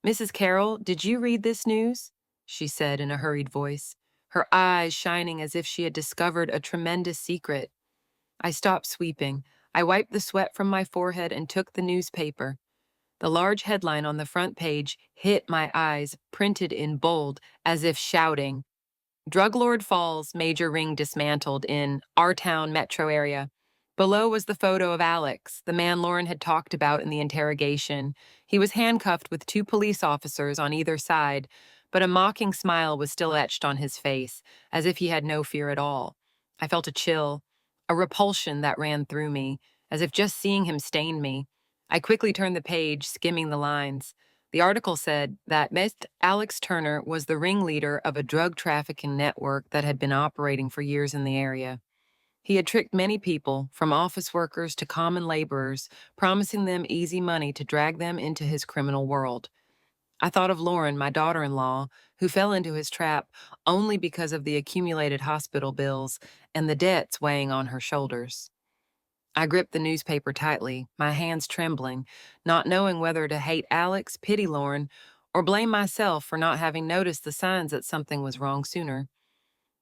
"Mrs. Carroll, did you read this news?" she said in a hurried voice, her eyes shining as if she had discovered a tremendous secret. I stopped sweeping. I wiped the sweat from my forehead and took the newspaper. The large headline on the front page hit my eyes, printed in bold, as if shouting, "Drug Lord Falls, Major Ring Dismantled in our town metro area." Below was the photo of Alex, the man Lauren had talked about in the interrogation. He was handcuffed with two police officers on either side, but a mocking smile was still etched on his face, as if he had no fear at all. I felt a chill, a repulsion that ran through me, as if just seeing him stained me. I quickly turned the page, skimming the lines. The article said that Mr. Alex Turner was the ringleader of a drug trafficking network that had been operating for years in the area. He had tricked many people, from office workers to common laborers, promising them easy money to drag them into his criminal world. I thought of Lauren, my daughter-in-law, who fell into his trap only because of the accumulated hospital bills and the debts weighing on her shoulders. I gripped the newspaper tightly, my hands trembling, not knowing whether to hate Alex, pity Lauren, or blame myself for not having noticed the signs that something was wrong sooner.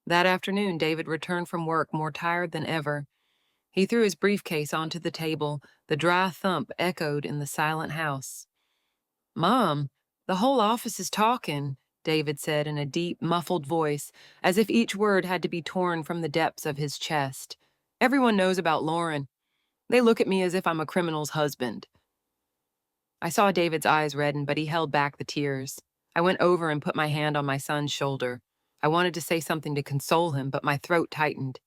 That afternoon, David returned from work more tired than ever. He threw his briefcase onto the table. The dry thump echoed in the silent house. "Mom, the whole office is talking," David said in a deep, muffled voice, as if each word had to be torn from the depths of his chest. "Everyone knows about Lauren. They look at me as if I'm a criminal's husband." I saw David's eyes redden, but he held back the tears. I went over and put my hand on my son's shoulder. I wanted to say something to console him, but my throat tightened.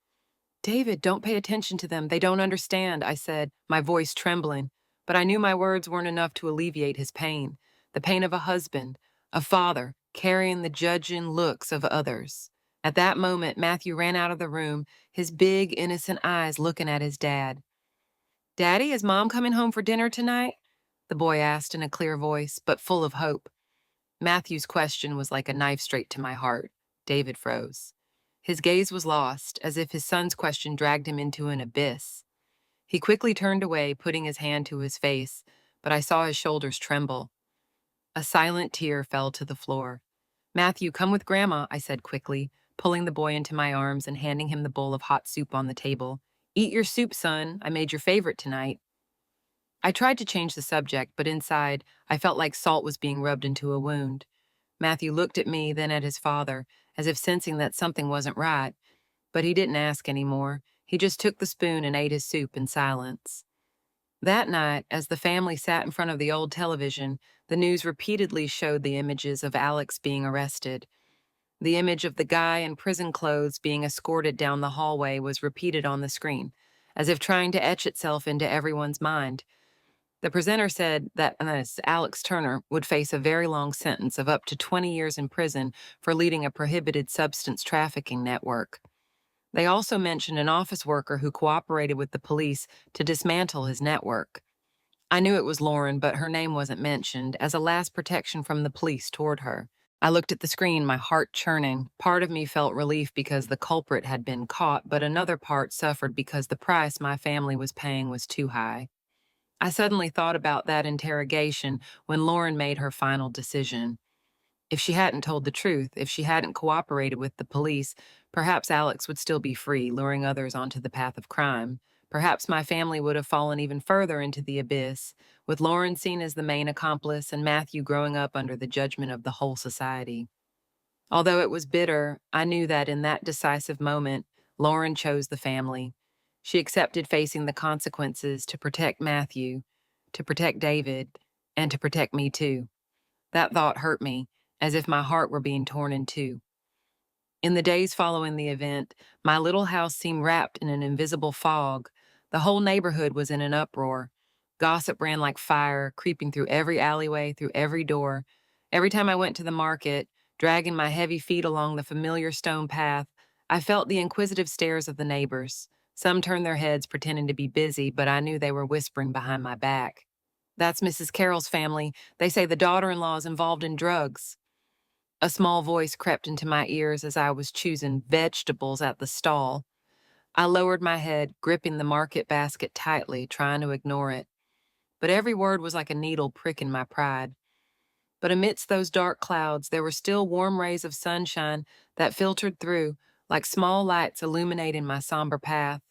"David, don't pay attention to them. They don't understand," I said, my voice trembling. But I knew my words weren't enough to alleviate his pain, the pain of a husband, a father, carrying the judging looks of others. At that moment, Matthew ran out of the room, his big, innocent eyes looking at his dad. "Daddy, is Mom coming home for dinner tonight?" the boy asked in a clear voice, but full of hope. Matthew's question was like a knife straight to my heart. David froze. His gaze was lost, as if his son's question dragged him into an abyss. He quickly turned away, putting his hand to his face, but I saw his shoulders tremble. A silent tear fell to the floor. "Matthew, come with Grandma," I said quickly, pulling the boy into my arms and handing him the bowl of hot soup on the table. "Eat your soup, son. I made your favorite tonight." I tried to change the subject, but inside, I felt like salt was being rubbed into a wound. Matthew looked at me, then at his father, as if sensing that something wasn't right, but he didn't ask any more. He just took the spoon and ate his soup in silence. That night, as the family sat in front of the old television, the news repeatedly showed the images of Alex being arrested. The image of the guy in prison clothes being escorted down the hallway was repeated on the screen, as if trying to etch itself into everyone's mind. The presenter said that Alex Turner would face a very long sentence of up to 20 years in prison for leading a prohibited substance trafficking network. They also mentioned an office worker who cooperated with the police to dismantle his network. I knew it was Lauren, but her name wasn't mentioned as a last protection from the police toward her. I looked at the screen, my heart churning. Part of me felt relief because the culprit had been caught, but another part suffered because the price my family was paying was too high. I suddenly thought about that interrogation when Lauren made her final decision. If she hadn't told the truth, if she hadn't cooperated with the police, perhaps Alex would still be free, luring others onto the path of crime. Perhaps my family would have fallen even further into the abyss, with Lauren seen as the main accomplice and Matthew growing up under the judgment of the whole society. Although it was bitter, I knew that in that decisive moment, Lauren chose the family. She accepted facing the consequences to protect Matthew, to protect David, and to protect me too. That thought hurt me, as if my heart were being torn in two. In the days following the event, my little house seemed wrapped in an invisible fog. The whole neighborhood was in an uproar. Gossip ran like fire, creeping through every alleyway, through every door. Every time I went to the market, dragging my heavy feet along the familiar stone path, I felt the inquisitive stares of the neighbors. Some turned their heads, pretending to be busy, but I knew they were whispering behind my back. "That's Mrs. Carroll's family. They say the daughter-in-law is involved in drugs." A small voice crept into my ears as I was choosing vegetables at the stall. I lowered my head, gripping the market basket tightly, trying to ignore it. But every word was like a needle pricking my pride. But amidst those dark clouds, there were still warm rays of sunshine that filtered through, like small lights illuminating my somber path.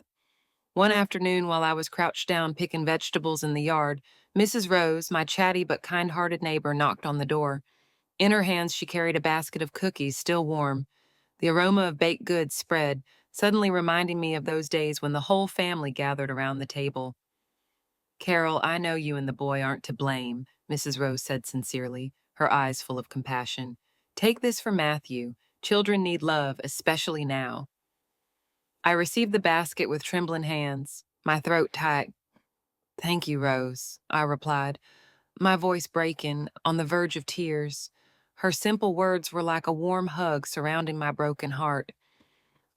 One afternoon, while I was crouched down picking vegetables in the yard, Mrs. Rose, my chatty but kind-hearted neighbor, knocked on the door. In her hands, she carried a basket of cookies, still warm. The aroma of baked goods spread, suddenly reminding me of those days when the whole family gathered around the table. "Carol, I know you and the boy aren't to blame," Mrs. Rose said sincerely, her eyes full of compassion. "Take this for Matthew. Children need love, especially now." I received the basket with trembling hands, my throat tight. "Thank you, Rose," I replied, my voice breaking, on the verge of tears. Her simple words were like a warm hug surrounding my broken heart.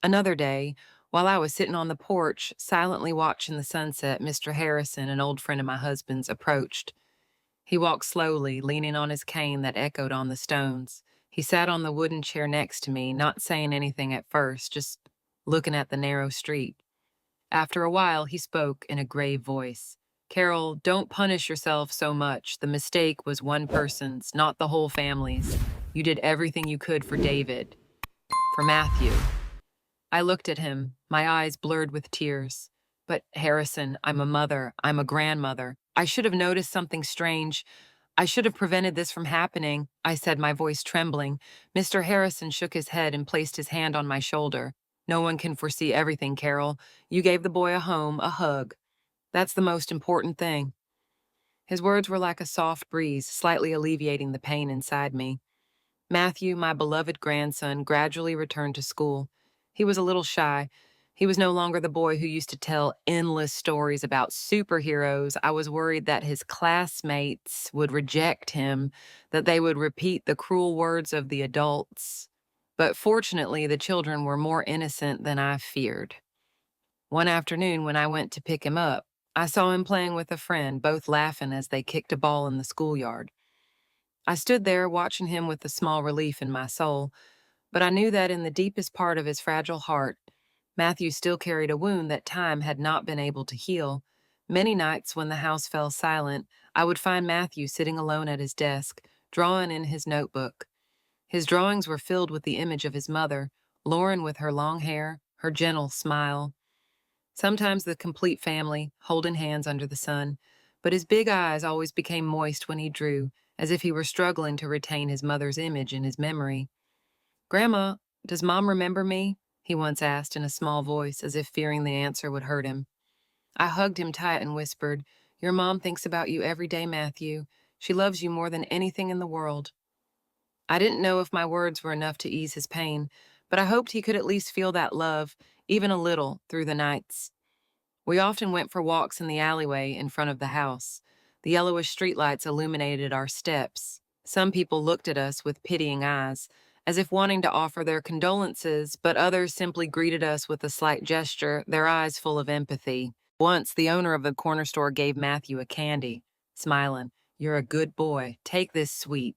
Another day, while I was sitting on the porch, silently watching the sunset, Mr. Harrison, an old friend of my husband's, approached. He walked slowly, leaning on his cane that echoed on the stones. He sat on the wooden chair next to me, not saying anything at first, just looking at the narrow street. After a while, he spoke in a grave voice. "Carol, don't punish yourself so much. The mistake was one person's, not the whole family's. You did everything you could for David, for Matthew." I looked at him, my eyes blurred with tears. "But, Harrison, I'm a mother. I'm a grandmother. I should have noticed something strange. I should have prevented this from happening," I said, my voice trembling. Mr. Harrison shook his head and placed his hand on my shoulder. "No one can foresee everything, Carol. You gave the boy a home, a hug. That's the most important thing." His words were like a soft breeze, slightly alleviating the pain inside me. Matthew, my beloved grandson, gradually returned to school. He was a little shy. He was no longer the boy who used to tell endless stories about superheroes. I was worried that his classmates would reject him, that they would repeat the cruel words of the adults. But fortunately, the children were more innocent than I feared. One afternoon, when I went to pick him up, I saw him playing with a friend, both laughing as they kicked a ball in the schoolyard. I stood there watching him with a small relief in my soul, but I knew that in the deepest part of his fragile heart, Matthew still carried a wound that time had not been able to heal. Many nights when the house fell silent, I would find Matthew sitting alone at his desk, drawing in his notebook. His drawings were filled with the image of his mother, Lauren with her long hair, her gentle smile. Sometimes the complete family, holding hands under the sun, but his big eyes always became moist when he drew, as if he were struggling to retain his mother's image in his memory. "Grandma, does Mom remember me?" he once asked in a small voice, as if fearing the answer would hurt him. I hugged him tight and whispered, Your mom thinks about you every day, Matthew. She loves you more than anything in the world. I didn't know if my words were enough to ease his pain, but I hoped he could at least feel that love, even a little, through the nights. We often went for walks in the alleyway in front of the house. The yellowish streetlights illuminated our steps. Some people looked at us with pitying eyes, as if wanting to offer their condolences, but others simply greeted us with a slight gesture, their eyes full of empathy. Once, the owner of the corner store gave Matthew a candy, smiling, "You're a good boy. Take this sweet."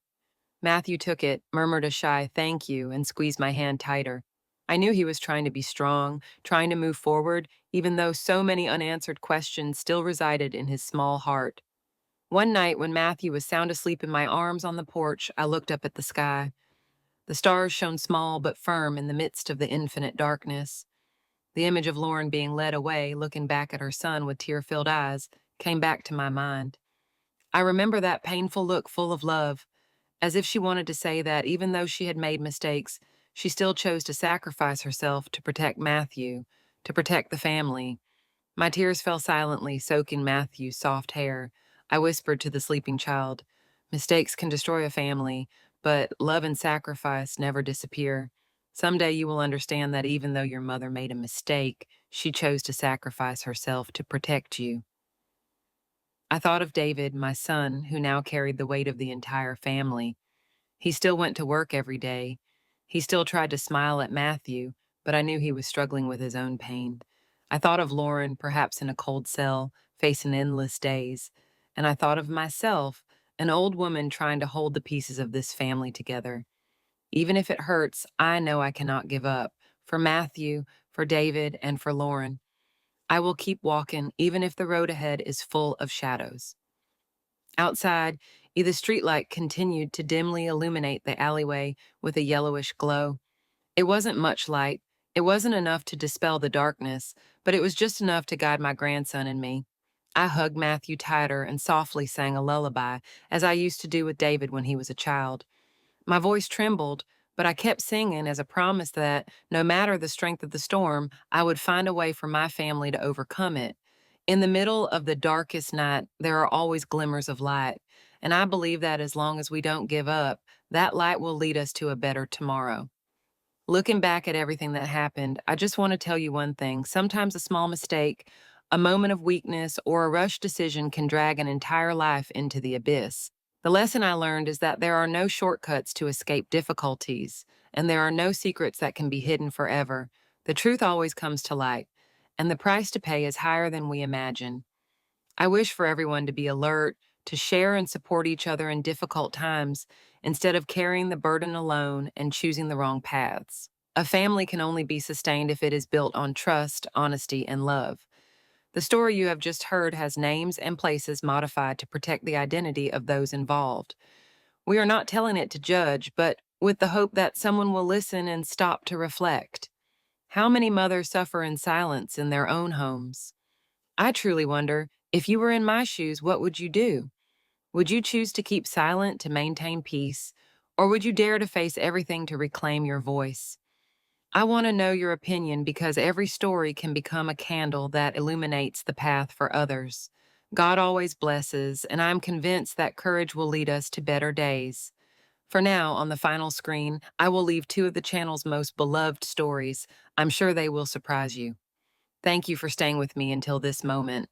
Matthew took it, murmured a shy thank you, and squeezed my hand tighter. I knew he was trying to be strong, trying to move forward, even though so many unanswered questions still resided in his small heart. One night, when Matthew was sound asleep in my arms on the porch, I looked up at the sky. The stars shone small but firm in the midst of the infinite darkness. The image of Lauren being led away, looking back at her son with tear-filled eyes, came back to my mind. I remember that painful look full of love, as if she wanted to say that even though she had made mistakes, she still chose to sacrifice herself to protect Matthew, to protect the family. My tears fell silently, soaking Matthew's soft hair. I whispered to the sleeping child, "Mistakes can destroy a family, but love and sacrifice never disappear. Someday you will understand that even though your mother made a mistake, she chose to sacrifice herself to protect you." I thought of David, my son, who now carried the weight of the entire family. He still went to work every day. He still tried to smile at Matthew, but I knew he was struggling with his own pain. I thought of Lauren, perhaps in a cold cell, facing endless days. And I thought of myself, an old woman trying to hold the pieces of this family together. Even if it hurts, I know I cannot give up. For Matthew, for David, and for Lauren. I will keep walking, even if the road ahead is full of shadows. Outside, the streetlight continued to dimly illuminate the alleyway with a yellowish glow. It wasn't much light. It wasn't enough to dispel the darkness, but it was just enough to guide my grandson and me. I hugged Matthew tighter and softly sang a lullaby, as I used to do with David when he was a child. My voice trembled, but I kept singing as a promise that, no matter the strength of the storm, I would find a way for my family to overcome it. In the middle of the darkest night, there are always glimmers of light, and I believe that as long as we don't give up, that light will lead us to a better tomorrow. Looking back at everything that happened, I just want to tell you one thing. Sometimes a small mistake, a moment of weakness, or a rushed decision can drag an entire life into the abyss. The lesson I learned is that there are no shortcuts to escape difficulties, and there are no secrets that can be hidden forever. The truth always comes to light, and the price to pay is higher than we imagine. I wish for everyone to be alert, to share and support each other in difficult times, instead of carrying the burden alone and choosing the wrong paths. A family can only be sustained if it is built on trust, honesty, and love. The story you have just heard has names and places modified to protect the identity of those involved. We are not telling it to judge, but with the hope that someone will listen and stop to reflect. How many mothers suffer in silence in their own homes? I truly wonder, if you were in my shoes, what would you do? Would you choose to keep silent to maintain peace, or would you dare to face everything to reclaim your voice? I want to know your opinion because every story can become a candle that illuminates the path for others. God always blesses, and I'm convinced that courage will lead us to better days. For now, on the final screen, I will leave two of the channel's most beloved stories. I'm sure they will surprise you. Thank you for staying with me until this moment.